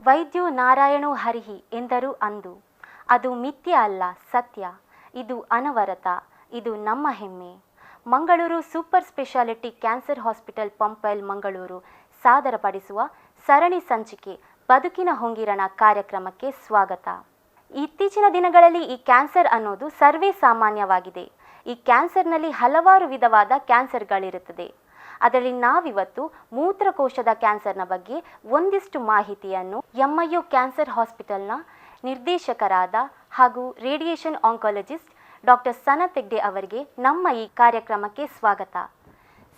ವೈದ್ಯೋ ನಾರಾಯಣೋ ಹರಿಹಿ ಎಂದರು ಅಂದು. ಅದು ಮಿಥ್ಯ ಅಲ್ಲ, ಸತ್ಯ. ಇದು ಅನವರತ, ಇದು ನಮ್ಮ ಹೆಮ್ಮೆ. Mangaluru super speciality cancer hospital Pumpwell Mangaluru ಸಾದರಪಡಿಸುವ ಸರಣಿ ಸಂಚಿಕೆ ಬದುಕಿನ ಹೊಂಗಿರಣ ಕಾರ್ಯಕ್ರಮಕ್ಕೆ ಸ್ವಾಗತ. ಇತ್ತೀಚಿನ ದಿನಗಳಲ್ಲಿ ಈ ಕ್ಯಾನ್ಸರ್ ಅನ್ನೋದು ಸರ್ವೇ ಸಾಮಾನ್ಯವಾಗಿದೆ. ಈ ಕ್ಯಾನ್ಸರ್ನಲ್ಲಿ ಹಲವಾರು ವಿಧವಾದ ಕ್ಯಾನ್ಸರ್ಗಳಿರುತ್ತದೆ. ಅದರಲ್ಲಿ ನಾವಿವತ್ತು ಮೂತ್ರಕೋಶದ ಕ್ಯಾನ್ಸರ್ನ ಬಗ್ಗೆ ಒಂದಿಷ್ಟು ಮಾಹಿತಿಯನ್ನು ಎಂಐಒ ಕ್ಯಾನ್ಸರ್ ಹಾಸ್ಪಿಟಲ್ನ ನಿರ್ದೇಶಕರಾದ ಹಾಗೂ radiation oncologist doctor Sanath Hegde ಅವರಿಗೆ ನಮ್ಮ ಈ ಕಾರ್ಯಕ್ರಮಕ್ಕೆ ಸ್ವಾಗತ.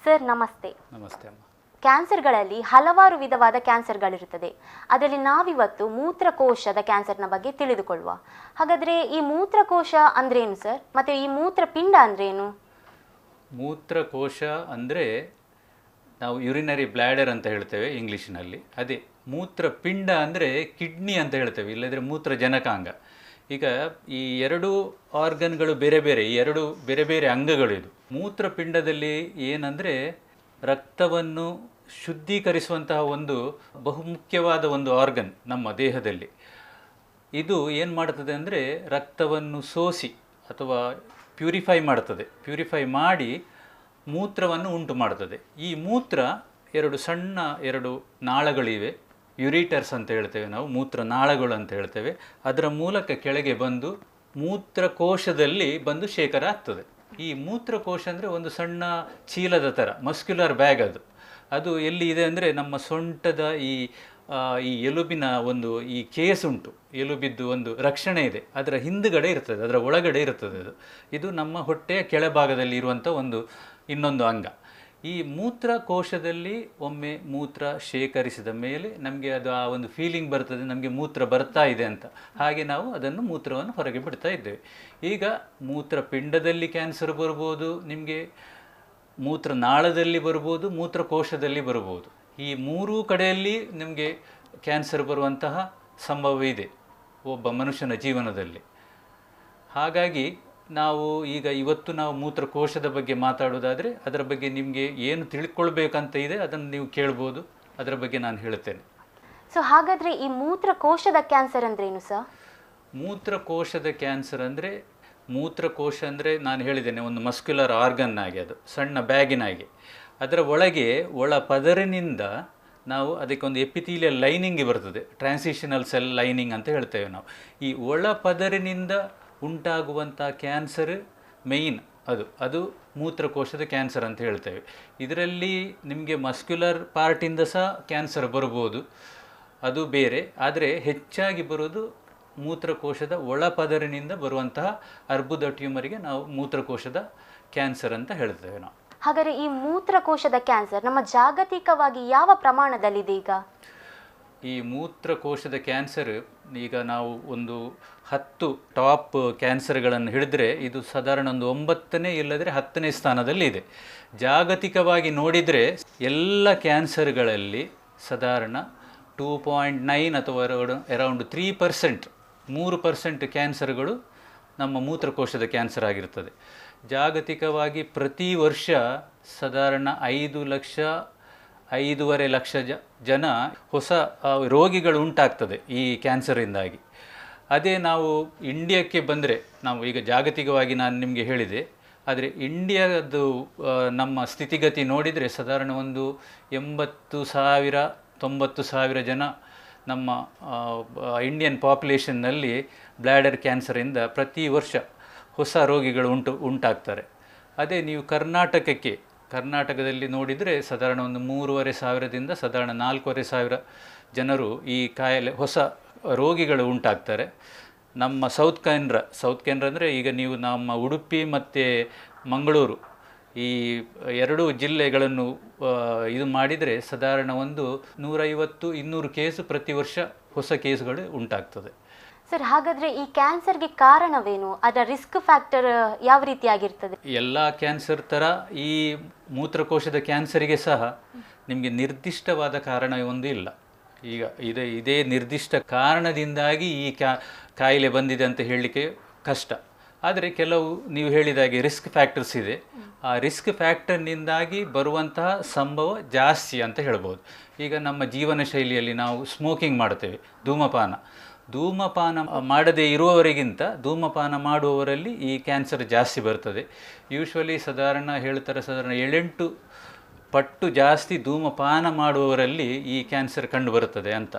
ಸರ್ ನಮಸ್ತೆ. ನಮಸ್ತೆ ಅಮ್ಮ. ಕ್ಯಾನ್ಸರ್ಗಳಲ್ಲಿ ಹಲವಾರು ವಿಧವಾದ ಕ್ಯಾನ್ಸರ್ಗಳಿರುತ್ತದೆ. ಅದರಲ್ಲಿ ನಾವಿವತ್ತು ಮೂತ್ರಕೋಶದ ಕ್ಯಾನ್ಸರ್ನ ಬಗ್ಗೆ ತಿಳಿದುಕೊಳ್ಳುವ. ಹಾಗಾದರೆ ಈ ಮೂತ್ರಕೋಶ ಅಂದ್ರೇನು ಸರ್? ಮತ್ತು ಈ ಮೂತ್ರಪಿಂಡ ಅಂದ್ರೇನು? ಮೂತ್ರಕೋಶ ಅಂದರೆ ನಾವು ಯುರಿನರಿ ಬ್ಲ್ಯಾಡರ್ ಅಂತ ಹೇಳ್ತೇವೆ ಇಂಗ್ಲೀಷಿನಲ್ಲಿ. ಅದೇ ಮೂತ್ರಪಿಂಡ ಅಂದರೆ ಕಿಡ್ನಿ ಅಂತ ಹೇಳ್ತೇವೆ, ಇಲ್ಲದ್ರೆ ಮೂತ್ರಜನಕಾಂಗ. ಈಗ ಈ ಎರಡು ಆರ್ಗನ್ಗಳು ಬೇರೆ ಬೇರೆ, ಈ ಎರಡು ಬೇರೆ ಬೇರೆ ಅಂಗಗಳು. ಇದು ಮೂತ್ರಪಿಂಡದಲ್ಲಿ ಏನಂದರೆ ರಕ್ತವನ್ನು ಶುದ್ಧೀಕರಿಸುವಂತಹ ಒಂದು ಬಹುಮುಖ್ಯವಾದ ಒಂದು ಆರ್ಗನ್ ನಮ್ಮ ದೇಹದಲ್ಲಿ. ಇದು ಏನು ಮಾಡ್ತದೆ ಅಂದರೆ ರಕ್ತವನ್ನು ಸೋಸಿ ಅಥವಾ ಪ್ಯೂರಿಫೈ ಮಾಡ್ತದೆ. ಪ್ಯೂರಿಫೈ ಮಾಡಿ ಮೂತ್ರವನ್ನು ಉಂಟು ಮಾಡ್ತದೆ. ಈ ಮೂತ್ರ ಎರಡು ನಾಳಗಳಿವೆ, ಯುರಿಟರ್ಸ್ ಅಂತ ಹೇಳ್ತೇವೆ ನಾವು, ಮೂತ್ರ ನಾಳಗಳು ಅಂತ ಹೇಳ್ತೇವೆ. ಅದರ ಮೂಲಕ ಕೆಳಗೆ ಬಂದು ಮೂತ್ರಕೋಶದಲ್ಲಿ ಬಂದು ಶೇಖರ ಆಗ್ತದೆ. ಈ ಮೂತ್ರಕೋಶ ಅಂದರೆ ಒಂದು ಸಣ್ಣ ಚೀಲದ ಥರ, ಮಸ್ಕ್ಯುಲರ್ ಬ್ಯಾಗ್. ಅದು ಎಲ್ಲಿ ಇದೆ ಅಂದರೆ ನಮ್ಮ ಸೊಂಟದ ಈ ಎಲುಬಿನ ಒಂದು ಈ ಕೇಸ್ ಉಂಟು, ಎಲುಬಿದ್ದು ಒಂದು ರಕ್ಷಣೆ ಇದೆ, ಅದರ ಹಿಂದುಗಡೆ ಇರ್ತದೆ, ಅದರ ಒಳಗಡೆ ಇರ್ತದೆ. ಇದು ನಮ್ಮ ಹೊಟ್ಟೆಯ ಕೆಳಭಾಗದಲ್ಲಿ ಇರುವಂಥ ಇನ್ನೊಂದು ಅಂಗ. ಈ ಮೂತ್ರಕೋಶದಲ್ಲಿ ಒಮ್ಮೆ ಮೂತ್ರ ಶೇಖರಿಸಿದ ಮೇಲೆ ನಮಗೆ ಅದು ಆ ಒಂದು ಫೀಲಿಂಗ್ ಬರ್ತದೆ, ನಮಗೆ ಮೂತ್ರ ಬರ್ತಾ ಇದೆ ಅಂತ. ಹಾಗೆ ನಾವು ಅದನ್ನು ಮೂತ್ರವನ್ನು ಹೊರಗೆ ಬಿಡ್ತಾ ಇದ್ದೇವೆ. ಈಗ ಮೂತ್ರಪಿಂಡದಲ್ಲಿ ಕ್ಯಾನ್ಸರ್ ಬರ್ಬೋದು, ನಿಮಗೆ ಮೂತ್ರನಾಳದಲ್ಲಿ ಬರ್ಬೋದು, ಮೂತ್ರಕೋಶದಲ್ಲಿ ಬರ್ಬೋದು. ಈ ಮೂರೂ ಕಡೆಯಲ್ಲಿ ನಿಮಗೆ ಕ್ಯಾನ್ಸರ್ ಬರುವಂತಹ ಸಂಭವ ಇದೆ ಒಬ್ಬ ಮನುಷ್ಯನ ಜೀವನದಲ್ಲಿ. ಹಾಗಾಗಿ ಇವತ್ತು ನಾವು ಮೂತ್ರಕೋಶದ ಬಗ್ಗೆ ಮಾತಾಡೋದಾದರೆ ಅದರ ಬಗ್ಗೆ ನಿಮಗೆ ಏನು ತಿಳ್ಕೊಳ್ಬೇಕಂತ ಇದೆ ಅದನ್ನು ನೀವು ಕೇಳ್ಬೋದು, ಅದರ ಬಗ್ಗೆ ನಾನು ಹೇಳ್ತೇನೆ. ಸೊ ಹಾಗಾದರೆ ಈ ಮೂತ್ರಕೋಶದ ಕ್ಯಾನ್ಸರ್ ಅಂದ್ರೇನು ಸರ್? ಮೂತ್ರಕೋಶದ ಕ್ಯಾನ್ಸರ್ ಅಂದರೆ, ಮೂತ್ರಕೋಶ ಅಂದರೆ ನಾನು ಹೇಳಿದ್ದೇನೆ ಒಂದು ಮಸ್ಕ್ಯುಲರ್ ಆರ್ಗನ್ ಆಗಿ, ಅದು ಸಣ್ಣ ಬ್ಯಾಗಿನಾಗಿ. ಅದರ ಒಳಗೆ ಒಳ ಪದರಿನಿಂದ ನಾವು ಅದಕ್ಕೊಂದು ಎಪಿಥೀಲಿಯಲ್ ಲೈನಿಂಗ್ ಬರ್ತದೆ, ಟ್ರಾನ್ಸಿಷನಲ್ ಸೆಲ್ ಲೈನಿಂಗ್ ಅಂತ ಹೇಳ್ತೇವೆ ನಾವು. ಈ ಒಳ ಪದರಿನಿಂದ ಉಂಟಾಗುವಂಥ ಕ್ಯಾನ್ಸರ್ ಮೇಯ್ನ್ ಅದು ಮೂತ್ರಕೋಶದ ಕ್ಯಾನ್ಸರ್ ಅಂತ ಹೇಳ್ತೇವೆ. ಇದರಲ್ಲಿ ನಿಮಗೆ ಮಸ್ಕ್ಯುಲರ್ ಪಾರ್ಟಿಂದ ಸಹ ಕ್ಯಾನ್ಸರ್ ಬರ್ಬೋದು, ಅದು ಬೇರೆ. ಆದರೆ ಹೆಚ್ಚಾಗಿ ಬರೋದು ಮೂತ್ರಕೋಶದ ಒಳಪದರಿನಿಂದ ಬರುವಂತಹ ಅರ್ಬುದ ಟ್ಯೂಮರಿಗೆ ನಾವು ಮೂತ್ರಕೋಶದ ಕ್ಯಾನ್ಸರ್ ಅಂತ ಹೇಳ್ತೇವೆ ನಾವು. ಹಾಗಾದರೆ ಈ ಮೂತ್ರಕೋಶದ ಕ್ಯಾನ್ಸರ್ ನಮ್ಮ ಜಾಗತಿಕವಾಗಿ ಯಾವ ಪ್ರಮಾಣದಲ್ಲಿದೆ ಈಗ? ಈ ಮೂತ್ರಕೋಶದ ಕ್ಯಾನ್ಸರ್ ಈಗ ನಾವು ಒಂದು 10 ಟಾಪ್ ಕ್ಯಾನ್ಸರ್ಗಳನ್ನು ಹಿಡಿದ್ರೆ ಇದು ಸಾಧಾರಣ ಒಂದು 9ನೇ ಇಲ್ಲದ್ರೆ 10ನೇ ಸ್ಥಾನದಲ್ಲಿ ಇದೆ. ಜಾಗತಿಕವಾಗಿ ನೋಡಿದರೆ ಎಲ್ಲ ಕ್ಯಾನ್ಸರ್ಗಳಲ್ಲಿ ಸಾಧಾರಣ 2.9 ಅಥವಾ ಅರೌಂಡ್ 3% ಕ್ಯಾನ್ಸರ್ಗಳು ನಮ್ಮ ಮೂತ್ರಕೋಶದ ಕ್ಯಾನ್ಸರ್ ಆಗಿರ್ತದೆ. ಜಾಗತಿಕವಾಗಿ ಪ್ರತಿ ವರ್ಷ ಸಾಧಾರಣ 5.5 ಲಕ್ಷ ಜನ ಹೊಸ ರೋಗಿಗಳು ಉಂಟಾಗ್ತದೆ ಈ ಕ್ಯಾನ್ಸರಿಂದಾಗಿ. ಅದೇ ನಾವು ಇಂಡಿಯಾಕ್ಕೆ ಬಂದರೆ, ನಾವು ಈಗ ಜಾಗತಿಕವಾಗಿ ನಾನು ನಿಮಗೆ ಹೇಳಿದೆ, ಆದರೆ ಇಂಡಿಯಾದ್ದು ನಮ್ಮ ಸ್ಥಿತಿಗತಿ ನೋಡಿದರೆ ಸಾಧಾರಣ ಒಂದು 80,000-90,000 ಜನ ನಮ್ಮ ಇಂಡಿಯನ್ ಪಾಪ್ಯುಲೇಷನ್ನಲ್ಲಿ ಬ್ಲ್ಯಾಡರ್ ಕ್ಯಾನ್ಸರಿಂದ ಪ್ರತಿ ವರ್ಷ ಹೊಸ ರೋಗಿಗಳು ಉಂಟಾಗ್ತಾರೆ. ಅದೇ ನೀವು ಕರ್ನಾಟಕದಲ್ಲಿ ನೋಡಿದರೆ ಸಾಧಾರಣ ಒಂದು 3,500ದಿಂದ ಸಾಧಾರಣ 4,500 ಜನರು ಈ ಕಾಯಿಲೆ ಹೊಸ ರೋಗಿಗಳು ಉಂಟಾಗ್ತಾರೆ. ನಮ್ಮ ಸೌತ್ ಕೇಂದ್ರ ಅಂದರೆ ಈಗ ನೀವು ನಮ್ಮ ಉಡುಪಿ ಮತ್ತು ಮಂಗಳೂರು ಈ 2 ಜಿಲ್ಲೆಗಳನ್ನು ಇದು ಮಾಡಿದರೆ ಸಾಧಾರಣ ಒಂದು 150-200 ಕೇಸು ಪ್ರತಿ ವರ್ಷ ಹೊಸ ಕೇಸುಗಳು ಉಂಟಾಗ್ತದೆ. ಸರ್ ಹಾಗಾದರೆ ಈ ಕ್ಯಾನ್ಸರ್ಗೆ ಕಾರಣವೇನು? ಅದರ ರಿಸ್ಕ್ ಫ್ಯಾಕ್ಟರ್ ಯಾವ ರೀತಿಯಾಗಿರ್ತದೆ? ಎಲ್ಲ ಕ್ಯಾನ್ಸರ್ ಥರ ಈ ಮೂತ್ರಕೋಶದ ಕ್ಯಾನ್ಸರಿಗೆ ಸಹ ನಿಮಗೆ ನಿರ್ದಿಷ್ಟವಾದ ಕಾರಣ ಒಂದು ಇಲ್ಲ. ಈಗ ಇದೇ ನಿರ್ದಿಷ್ಟ ಕಾರಣದಿಂದಾಗಿ ಈ ಕಾಯಿಲೆ ಬಂದಿದೆ ಅಂತ ಹೇಳಲಿಕ್ಕೆ ಕಷ್ಟ. ಆದರೆ ಕೆಲವು ನೀವು ಹೇಳಿದಾಗೆ ರಿಸ್ಕ್ ಫ್ಯಾಕ್ಟರ್ಸ್ ಇದೆ. ಆ ರಿಸ್ಕ್ ಫ್ಯಾಕ್ಟರ್ನಿಂದಾಗಿ ಬರುವಂತಹ ಸಂಭವ ಜಾಸ್ತಿ ಅಂತ ಹೇಳ್ಬೋದು. ಈಗ ನಮ್ಮ ಜೀವನ ಶೈಲಿಯಲ್ಲಿ ನಾವು ಸ್ಮೋಕಿಂಗ್ ಮಾಡ್ತೇವೆ, ಧೂಮಪಾನ ಮಾಡದೇ ಇರುವವರಿಗಿಂತ ಧೂಮಪಾನ ಮಾಡುವವರಲ್ಲಿ ಈ ಕ್ಯಾನ್ಸರ್ ಜಾಸ್ತಿ ಬರ್ತದೆ. ಯೂಶ್ವಲಿ ಸಾಧಾರಣ 7-8 ಪಟ್ಟು ಜಾಸ್ತಿ ಧೂಮಪಾನ ಮಾಡುವವರಲ್ಲಿ ಈ ಕ್ಯಾನ್ಸರ್ ಕಂಡುಬರುತ್ತದೆ ಅಂತ.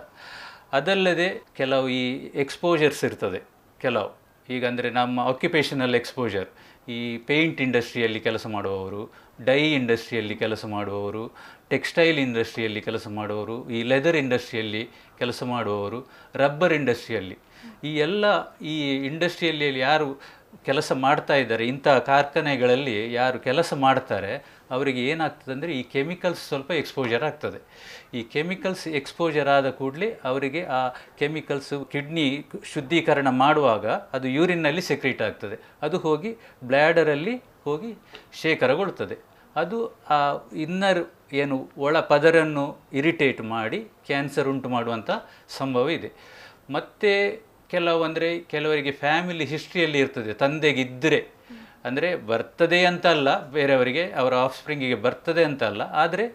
ಅದಲ್ಲದೆ ಕೆಲವು ಈ ಎಕ್ಸ್ಪೋಜರ್ಸ್ ಇರ್ತದೆ, ಕೆಲವು ಈಗ ಅಂದರೆ ನಮ್ಮ ಆಕ್ಯುಪೇಷನಲ್ ಎಕ್ಸ್ಪೋಜರ್, ಈ ಪೇಂಟ್ ಇಂಡಸ್ಟ್ರಿಯಲ್ಲಿ ಕೆಲಸ ಮಾಡುವವರು, ಡೈ ಇಂಡಸ್ಟ್ರಿಯಲ್ಲಿ ಕೆಲಸ ಮಾಡುವವರು, ಟೆಕ್ಸ್ಟೈಲ್ ಇಂಡಸ್ಟ್ರಿಯಲ್ಲಿ ಕೆಲಸ ಮಾಡುವವರು, ಈ ಲೆದರ್ ಇಂಡಸ್ಟ್ರಿಯಲ್ಲಿ ಕೆಲಸ ಮಾಡುವವರು, ರಬ್ಬರ್ ಇಂಡಸ್ಟ್ರಿಯಲ್ಲಿ, ಈ ಇಂಡಸ್ಟ್ರಿಯಲ್ಲಿ ಯಾರು ಕೆಲಸ ಮಾಡ್ತಾ ಇದ್ದಾರೆ, ಇಂಥ ಕಾರ್ಖಾನೆಗಳಲ್ಲಿ ಯಾರು ಕೆಲಸ ಮಾಡ್ತಾರೆ ಅವರಿಗೆ ಏನಾಗ್ತದೆ ಅಂದರೆ ಈ ಕೆಮಿಕಲ್ಸ್ ಸ್ವಲ್ಪ ಎಕ್ಸ್ಪೋಜರ್ ಆಗ್ತದೆ. ಈ ಕೆಮಿಕಲ್ಸ್ ಎಕ್ಸ್ಪೋಜರ್ ಆದ ಕೂಡಲೇ ಅವರಿಗೆ ಆ ಕೆಮಿಕಲ್ಸು ಕಿಡ್ನಿ ಶುದ್ಧೀಕರಣ ಮಾಡುವಾಗ ಅದು ಯೂರಿನ್ನಲ್ಲಿ ಸೆಕ್ರೀಟ್ ಆಗ್ತದೆ, ಅದು ಹೋಗಿ ಬ್ಲ್ಯಾಡರಲ್ಲಿ ಹೋಗಿ ಶೇಖರಗೊಳ್ತದೆ. ಅದು ಆ ಇನ್ನರ್ ಏನು ಒಳ ಪದರನ್ನು ಇರಿಟೇಟ್ ಮಾಡಿ ಕ್ಯಾನ್ಸರ್ ಉಂಟು ಮಾಡುವಂಥ ಸಂಭವ ಇದೆ. ಮತ್ತು ಕೆಲವರಿಗೆ ಫ್ಯಾಮಿಲಿ ಹಿಸ್ಟ್ರಿಯಲ್ಲಿ ಇರ್ತದೆ, ತಂದೆಗಿದ್ದರೆ ಅಂದರೆ ಬರ್ತದೆ ಅಂತ ಅಲ್ಲ, ಬೇರೆಯವರಿಗೆ ಅವರ ಆಫ್ಸ್ಪ್ರಿಂಗಿಗೆ ಬರ್ತದೆ ಅಂತ ಅಲ್ಲ, ಆದರೆ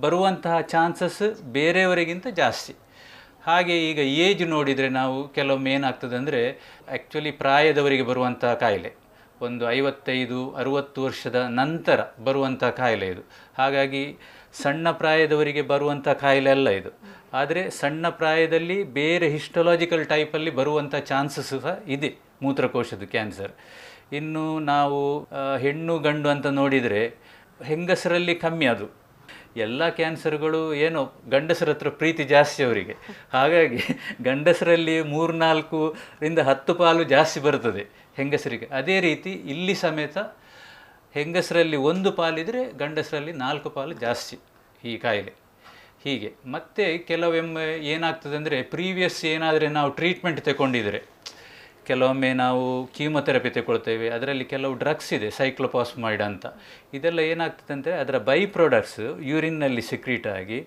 ಬರುವಂತಹ ಚಾನ್ಸಸ್ ಬೇರೆಯವರಿಗಿಂತ ಜಾಸ್ತಿ. ಹಾಗೆ ಈಗ ಏಜ್ ನೋಡಿದರೆ ನಾವು ಕೆಲವೊಮ್ಮೆ ಏನಾಗ್ತದೆ ಅಂದರೆ ಆ್ಯಕ್ಚುಲಿ ಪ್ರಾಯದವರಿಗೆ ಬರುವಂತಹ ಕಾಯಿಲೆ, ಒಂದು 55-60 ವರ್ಷದ ನಂತರ ಬರುವಂಥ ಕಾಯಿಲೆ ಇದು. ಹಾಗಾಗಿ ಸಣ್ಣ ಪ್ರಾಯದವರಿಗೆ ಬರುವಂಥ ಕಾಯಿಲೆ ಅಲ್ಲ ಇದು. ಆದರೆ ಸಣ್ಣ ಪ್ರಾಯದಲ್ಲಿ ಬೇರೆ ಹಿಸ್ಟೊಲಾಜಿಕಲ್ ಟೈಪಲ್ಲಿ ಬರುವಂಥ ಚಾನ್ಸಸ್ ಸಹ ಇದೆ ಮೂತ್ರಕೋಶದ ಕ್ಯಾನ್ಸರ್. ಇನ್ನು ನಾವು ಹೆಣ್ಣು ಗಂಡು ಅಂತ ನೋಡಿದರೆ ಹೆಂಗಸರಲ್ಲಿ ಕಮ್ಮಿ ಅದು. ಎಲ್ಲ ಕ್ಯಾನ್ಸರ್ಗಳು ಏನೋ ಗಂಡಸರ ಹತ್ರ ಪ್ರೀತಿ ಜಾಸ್ತಿ ಅವರಿಗೆ, ಹಾಗಾಗಿ ಗಂಡಸರಲ್ಲಿ 3-4 ಪಾಲು ಜಾಸ್ತಿ ಬರ್ತದೆ ಹೆಂಗಸರಿಗೆ. ಅದೇ ರೀತಿ ಇಲ್ಲಿ ಸಮೇತ ಹೆಂಗಸರಲ್ಲಿ 1 ಪಾಲಿದ್ರೆ ಗಂಡಸರಲ್ಲಿ 4 ಪಾಲು ಜಾಸ್ತಿ ಈ ಕಾಯಿಲೆ. ಹೀಗೆ ಮತ್ತೆ ಕೆಲವೊಮ್ಮೆ ಏನಾಗ್ತದೆ ಅಂದರೆ ಪ್ರೀವಿಯಸ್ ಏನಾದರೆ ನಾವು ಟ್ರೀಟ್ಮೆಂಟ್ ತಗೊಂಡಿದ್ರೆ, ಕೆಲವೊಮ್ಮೆ ನಾವು ಕೀಮೊಥೆರಪಿ ತಗೊಳ್ತೇವೆ, ಅದರಲ್ಲಿ ಕೆಲವು ಡ್ರಗ್ಸ್ ಇದೆ ಸೈಕ್ಲೋಪಾಸ್ಮೈಡ್ ಅಂತ. ಇದೆಲ್ಲ ಏನಾಗ್ತದೆ ಅಂದರೆ ಅದರ ಬೈ ಪ್ರಾಡಕ್ಟ್ಸ್ ಯೂರಿನ್ನಲ್ಲಿ ಸಿಕ್ರೀಟ್ ಆಗಿ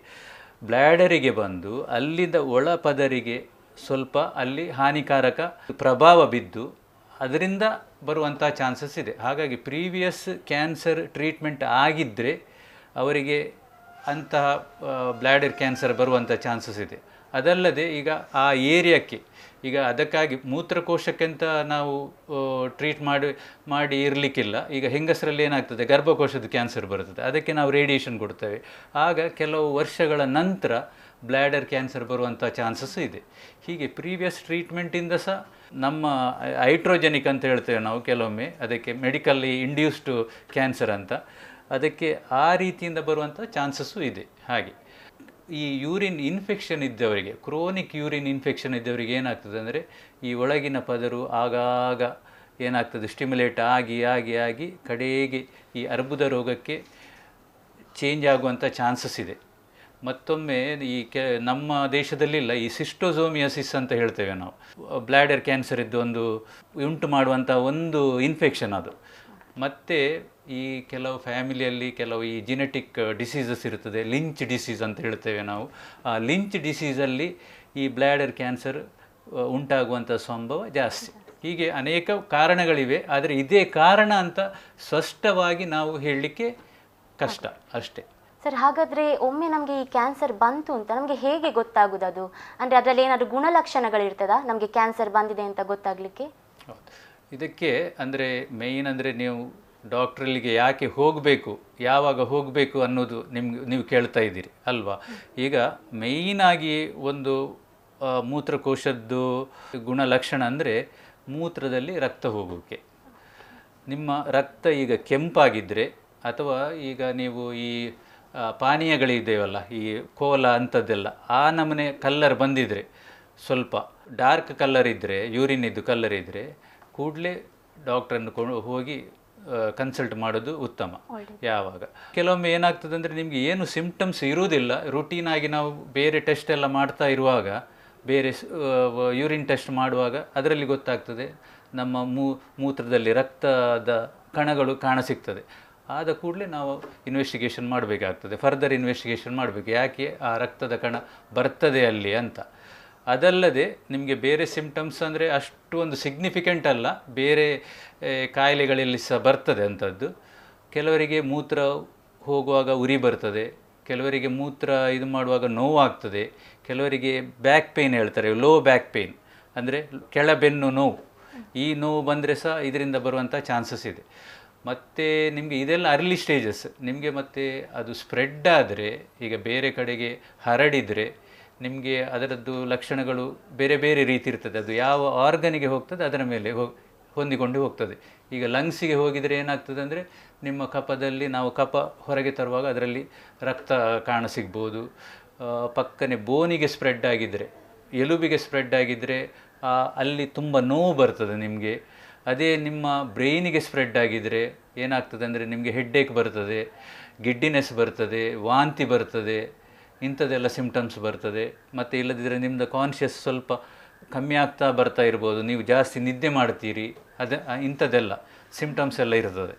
ಬ್ಲ್ಯಾಡರಿಗೆ ಬಂದು ಅಲ್ಲಿಂದ ಒಳ ಪದರಿಗೆ ಸ್ವಲ್ಪ ಅಲ್ಲಿ ಹಾನಿಕಾರಕ ಪ್ರಭಾವ ಬಿದ್ದು ಅದರಿಂದ ಬರುವಂಥ ಚಾನ್ಸಸ್ ಇದೆ. ಹಾಗಾಗಿ ಪ್ರೀವಿಯಸ್ ಕ್ಯಾನ್ಸರ್ ಟ್ರೀಟ್ಮೆಂಟ್ ಆಗಿದ್ದರೆ ಅವರಿಗೆ ಅಂತಹ ಬ್ಲ್ಯಾಡರ್ ಕ್ಯಾನ್ಸರ್ ಬರುವಂಥ ಚಾನ್ಸಸ್ ಇದೆ. ಅದಲ್ಲದೆ ಈಗ ಆ ಏರಿಯಾಕ್ಕೆ ಈಗ ಅದಕ್ಕಾಗಿ ಮೂತ್ರಕೋಶಕ್ಕೆಂತ ನಾವು ಟ್ರೀಟ್ ಮಾಡಿ ಇರಲಿಕ್ಕಿಲ್ಲ. ಈಗ ಹೆಂಗಸರಲ್ಲಿ ಏನಾಗ್ತದೆ, ಗರ್ಭಕೋಶದ ಕ್ಯಾನ್ಸರ್ ಬರ್ತದೆ, ಅದಕ್ಕೆ ನಾವು ರೇಡಿಯೇಷನ್ ಕೊಡ್ತೇವೆ. ಆಗ ಕೆಲವು ವರ್ಷಗಳ ನಂತರ ಬ್ಲ್ಯಾಡರ್ ಕ್ಯಾನ್ಸರ್ ಬರುವಂಥ ಚಾನ್ಸಸ್ ಇದೆ. ಹೀಗೆ ಪ್ರೀವಿಯಸ್ ಟ್ರೀಟ್ಮೆಂಟಿಂದ ಸಹ ನಮ್ಮ ಹೈಡ್ರೋಜೆನಿಕ್ ಅಂತ ಹೇಳ್ತೇವೆ ನಾವು ಕೆಲವೊಮ್ಮೆ, ಅದಕ್ಕೆ ಮೆಡಿಕಲ್ಲಿ ಇಂಡ್ಯೂಸ್ಡ್ ಕ್ಯಾನ್ಸರ್ ಅಂತ, ಅದಕ್ಕೆ ಆ ರೀತಿಯಿಂದ ಬರುವಂಥ ಚಾನ್ಸಸ್ಸು ಇದೆ. ಹಾಗೆ ಈ ಯೂರಿನ್ ಇನ್ಫೆಕ್ಷನ್ ಇದ್ದವರಿಗೆ, ಕ್ರೋನಿಕ್ ಯೂರಿನ್ ಇನ್ಫೆಕ್ಷನ್ ಇದ್ದವರಿಗೆ ಏನಾಗ್ತದೆ ಅಂದರೆ ಈ ಒಳಗಿನ ಪದರು ಆಗಾಗ ಏನಾಗ್ತದೆ ಸ್ಟಿಮ್ಯುಲೇಟ್ ಆಗಿ ಆಗಿ ಆಗಿ ಕಡೆಗೆ ಈ ಅರ್ಬುದ ರೋಗಕ್ಕೆ ಚೇಂಜ್ ಆಗುವಂಥ ಚಾನ್ಸಸ್ ಇದೆ. ಮತ್ತೊಮ್ಮೆ ನಮ್ಮ ದೇಶದಲ್ಲಿಲ್ಲ, ಈ ಸಿಸ್ಟೋಸೋಮಿಯಾಸಿಸ್ ಅಂತ ಹೇಳ್ತೇವೆ ನಾವು, ಬ್ಲ್ಯಾಡರ್ ಕ್ಯಾನ್ಸರ್ ಇದ್ದು ಉಂಟು ಮಾಡುವಂಥ ಒಂದು ಇನ್ಫೆಕ್ಷನ್ ಅದು. ಮತ್ತು ಈ ಕೆಲವು ಫ್ಯಾಮಿಲಿಯಲ್ಲಿ ಕೆಲವು ಈ ಜಿನೆಟಿಕ್ ಡಿಸೀಸಸ್ ಇರ್ತದೆ, ಲಿಂಚ್ ಡಿಸೀಸ್ ಅಂತ ಹೇಳ್ತೇವೆ ನಾವು. ಆ ಲಿಂಚ್ ಡಿಸೀಸಲ್ಲಿ ಈ ಬ್ಲ್ಯಾಡರ್ ಕ್ಯಾನ್ಸರ್ ಉಂಟಾಗುವಂಥ ಸಂಭವ ಜಾಸ್ತಿ. ಹೀಗೆ ಅನೇಕ ಕಾರಣಗಳಿವೆ, ಆದರೆ ಇದೇ ಕಾರಣ ಅಂತ ಸ್ಪಷ್ಟವಾಗಿ ನಾವು ಹೇಳಲಿಕ್ಕೆ ಕಷ್ಟ ಅಷ್ಟೇ. ಸರ್, ಹಾಗಾದರೆ ಒಮ್ಮೆ ನಮಗೆ ಈ ಕ್ಯಾನ್ಸರ್ ಬಂತು ಅಂತ ನಮಗೆ ಹೇಗೆ ಗೊತ್ತಾಗೋದು? ಅದು ಅಂದರೆ ಅದರಲ್ಲಿ ಏನಾದರೂ ಗುಣಲಕ್ಷಣಗಳಿರ್ತದಾ ನಮಗೆ ಕ್ಯಾನ್ಸರ್ ಬಂದಿದೆ ಅಂತ ಗೊತ್ತಾಗಲಿಕ್ಕೆ? ಹೌದು, ಇದಕ್ಕೆ ಅಂದರೆ ಮೇಯ್ನ್ ಅಂದರೆ ನೀವು ಡಾಕ್ಟ್ರಲ್ಲಿಗೆ ಯಾಕೆ ಹೋಗಬೇಕು, ಯಾವಾಗ ಹೋಗಬೇಕು ಅನ್ನೋದು ನೀವು ಕೇಳ್ತಾ ಇದ್ದೀರಿ ಅಲ್ವಾ. ಈಗ ಮೇಯ್ನಾಗಿ ಒಂದು ಮೂತ್ರಕೋಶದ್ದು ಗುಣಲಕ್ಷಣ ಅಂದರೆ ಮೂತ್ರದಲ್ಲಿ ರಕ್ತ ಹೋಗೋಕ್ಕೆ. ನಿಮ್ಮ ರಕ್ತ ಈಗ ಕೆಂಪಾಗಿದ್ದರೆ ಅಥವಾ ಈಗ ನೀವು ಈ ಪಾನೀಯಗಳಿದ್ದೇವಲ್ಲ, ಈ ಕೋಲಾ ಅಂಥದ್ದೆಲ್ಲ ಆ ನಮೂನೆ ಕಲ್ಲರ್ ಬಂದಿದ್ದರೆ, ಸ್ವಲ್ಪ ಡಾರ್ಕ್ ಕಲ್ಲರ್ ಇದ್ದರೆ, ಯೂರಿನಿದ್ದು ಕಲ್ಲರ್ ಇದ್ದರೆ ಕೂಡಲೇ ಡಾಕ್ಟ್ರನ್ನು ಹೋಗಿ ಕನ್ಸಲ್ಟ್ ಮಾಡೋದು ಉತ್ತಮ. ಯಾವಾಗ ಕೆಲವೊಮ್ಮೆ ಏನಾಗ್ತದೆ ಅಂದರೆ ನಿಮಗೆ ಏನು ಸಿಂಪ್ಟಮ್ಸ್ ಇರುವುದಿಲ್ಲ, ರುಟೀನಾಗಿ ನಾವು ಬೇರೆ ಟೆಸ್ಟ್ ಎಲ್ಲ ಮಾಡ್ತಾ ಇರುವಾಗ, ಬೇರೆ ಯೂರಿನ್ ಟೆಸ್ಟ್ ಮಾಡುವಾಗ ಅದರಲ್ಲಿ ಗೊತ್ತಾಗ್ತದೆ ನಮ್ಮ ಮೂತ್ರದಲ್ಲಿ ರಕ್ತದ ಕಣಗಳು ಕಾಣಸಿಗ್ತದೆ. ಆದ ಕೂಡಲೇ ನಾವು ಇನ್ವೆಸ್ಟಿಗೇಷನ್ ಮಾಡಬೇಕಾಗ್ತದೆ, ಫರ್ದರ್ ಇನ್ವೆಸ್ಟಿಗೇಷನ್ ಮಾಡಬೇಕು, ಯಾಕೆ ಆ ರಕ್ತದ ಕಣ ಬರ್ತದೆ ಅಲ್ಲಿ ಅಂತ. ಅದಲ್ಲದೆ ನಿಮಗೆ ಬೇರೆ ಸಿಂಪ್ಟಮ್ಸ್ ಅಂದರೆ ಅಷ್ಟು ಒಂದು ಸಿಗ್ನಿಫಿಕೆಂಟ್ ಅಲ್ಲ, ಬೇರೆ ಕಾಯಿಲೆಗಳಲ್ಲಿ ಸಹ ಬರ್ತದೆ ಅಂಥದ್ದು. ಕೆಲವರಿಗೆ ಮೂತ್ರ ಹೋಗುವಾಗ ಉರಿ ಬರ್ತದೆ, ಕೆಲವರಿಗೆ ಮೂತ್ರ ಇದು ಮಾಡುವಾಗ ನೋವಾಗ್ತದೆ, ಕೆಲವರಿಗೆ ಬ್ಯಾಕ್ ಪೇಯ್ನ್ ಹೇಳ್ತಾರೆ, ಲೋ ಬ್ಯಾಕ್ ಪೇಯ್ನ್ ಅಂದರೆ ಕೆಳಬೆನ್ನು ನೋವು. ಈ ನೋವು ಬಂದರೆ ಸಹ ಇದರಿಂದ ಬರುವಂಥ ಚಾನ್ಸಸ್ ಇದೆ. ಮತ್ತು ನಿಮಗೆ ಇದೆಲ್ಲ ಅರ್ಲಿ ಸ್ಟೇಜಸ್. ನಿಮಗೆ ಮತ್ತು ಅದು ಸ್ಪ್ರೆಡ್ ಆದರೆ, ಈಗ ಬೇರೆ ಕಡೆಗೆ ಹರಡಿದರೆ ನಿಮಗೆ ಅದರದ್ದು ಲಕ್ಷಣಗಳು ಬೇರೆ ಬೇರೆ ರೀತಿ ಇರ್ತದೆ. ಅದು ಯಾವ ಆರ್ಗನಿಗೆ ಹೋಗ್ತದೆ ಅದರ ಮೇಲೆ ಹೊಂದಿಕೊಂಡು ಹೋಗ್ತದೆ. ಈಗ ಲಂಗ್ಸಿಗೆ ಹೋಗಿದರೆ ಏನಾಗ್ತದೆ ಅಂದರೆ, ನಿಮ್ಮ ಕಫದಲ್ಲಿ ನಾವು ಕಫ ಹೊರಗೆ ತರುವಾಗ ಅದರಲ್ಲಿ ರಕ್ತ ಕಾಣಸಿಗ್ಬೋದು. ಪಕ್ಕನೆ ಬೋನಿಗೆ ಸ್ಪ್ರೆಡ್ ಆಗಿದ್ದರೆ, ಎಲುಬಿಗೆ ಸ್ಪ್ರೆಡ್ ಆಗಿದ್ದರೆ ಅಲ್ಲಿ ತುಂಬ ನೋವು ಬರ್ತದೆ ನಿಮಗೆ. ಅದೇ ನಿಮ್ಮ ಬ್ರೈನಿಗೆ ಸ್ಪ್ರೆಡ್ ಆಗಿದ್ದರೆ ಏನಾಗ್ತದೆ ಅಂದರೆ, ನಿಮಗೆ ಹೆಡ್ಡೇಕ್ ಬರ್ತದೆ, ಗಿಡ್ಡಿನೆಸ್ ಬರ್ತದೆ, ವಾಂತಿ ಬರ್ತದೆ, ಇಂಥದ್ದೆಲ್ಲ ಸಿಂಪ್ಟಮ್ಸ್ ಬರ್ತದೆ. ಮತ್ತು ಇಲ್ಲದಿದ್ದರೆ ನಿಮ್ಮದು ಕಾನ್ಷಿಯಸ್ ಸ್ವಲ್ಪ ಕಮ್ಮಿ ಆಗ್ತಾ ಬರ್ತಾ ಇರ್ಬೋದು, ನೀವು ಜಾಸ್ತಿ ನಿದ್ದೆ ಮಾಡ್ತೀರಿ, ಇಂಥದ್ದೆಲ್ಲ ಸಿಂಪ್ಟಮ್ಸ್ ಎಲ್ಲ ಇರ್ತದೆ.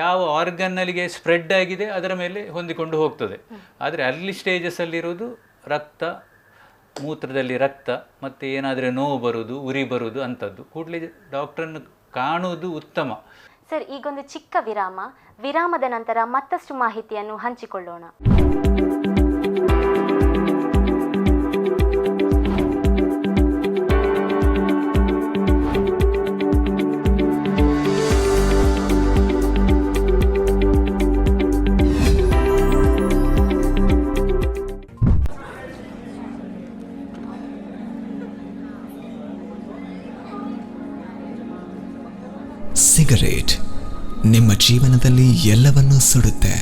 ಯಾವ ಆರ್ಗನ್ನಲ್ಲಿಗೆ ಸ್ಪ್ರೆಡ್ ಆಗಿದೆ ಅದರ ಮೇಲೆ ಹೊಂದಿಕೊಂಡು ಹೋಗ್ತದೆ. ಆದರೆ ಅರ್ಲಿ ಸ್ಟೇಜಸ್ಸಲ್ಲಿರೋದು ರಕ್ತ, ಮೂತ್ರದಲ್ಲಿ ರಕ್ತ, ಮತ್ತು ಏನಾದರೆ ನೋವು ಬರುವುದು, ಉರಿ ಬರುವುದು ಅಂಥದ್ದು. ಕೂಡಲೇ ಡಾಕ್ಟ್ರನ್ನು ಕಾಣುವುದು ಉತ್ತಮ. ಸರ್, ಈಗೊಂದು ಚಿಕ್ಕ ವಿರಾಮ. ವಿರಾಮದ ನಂತರ ಮತ್ತಷ್ಟು ಮಾಹಿತಿಯನ್ನು ಹಂಚಿಕೊಳ್ಳೋಣ. ಸಿಗರೇಟ್ ನಿಮ್ಮ ಜೀವನದಲ್ಲಿ ಎಲ್ಲವನ್ನೂ ಸುಡುತ್ತೆ.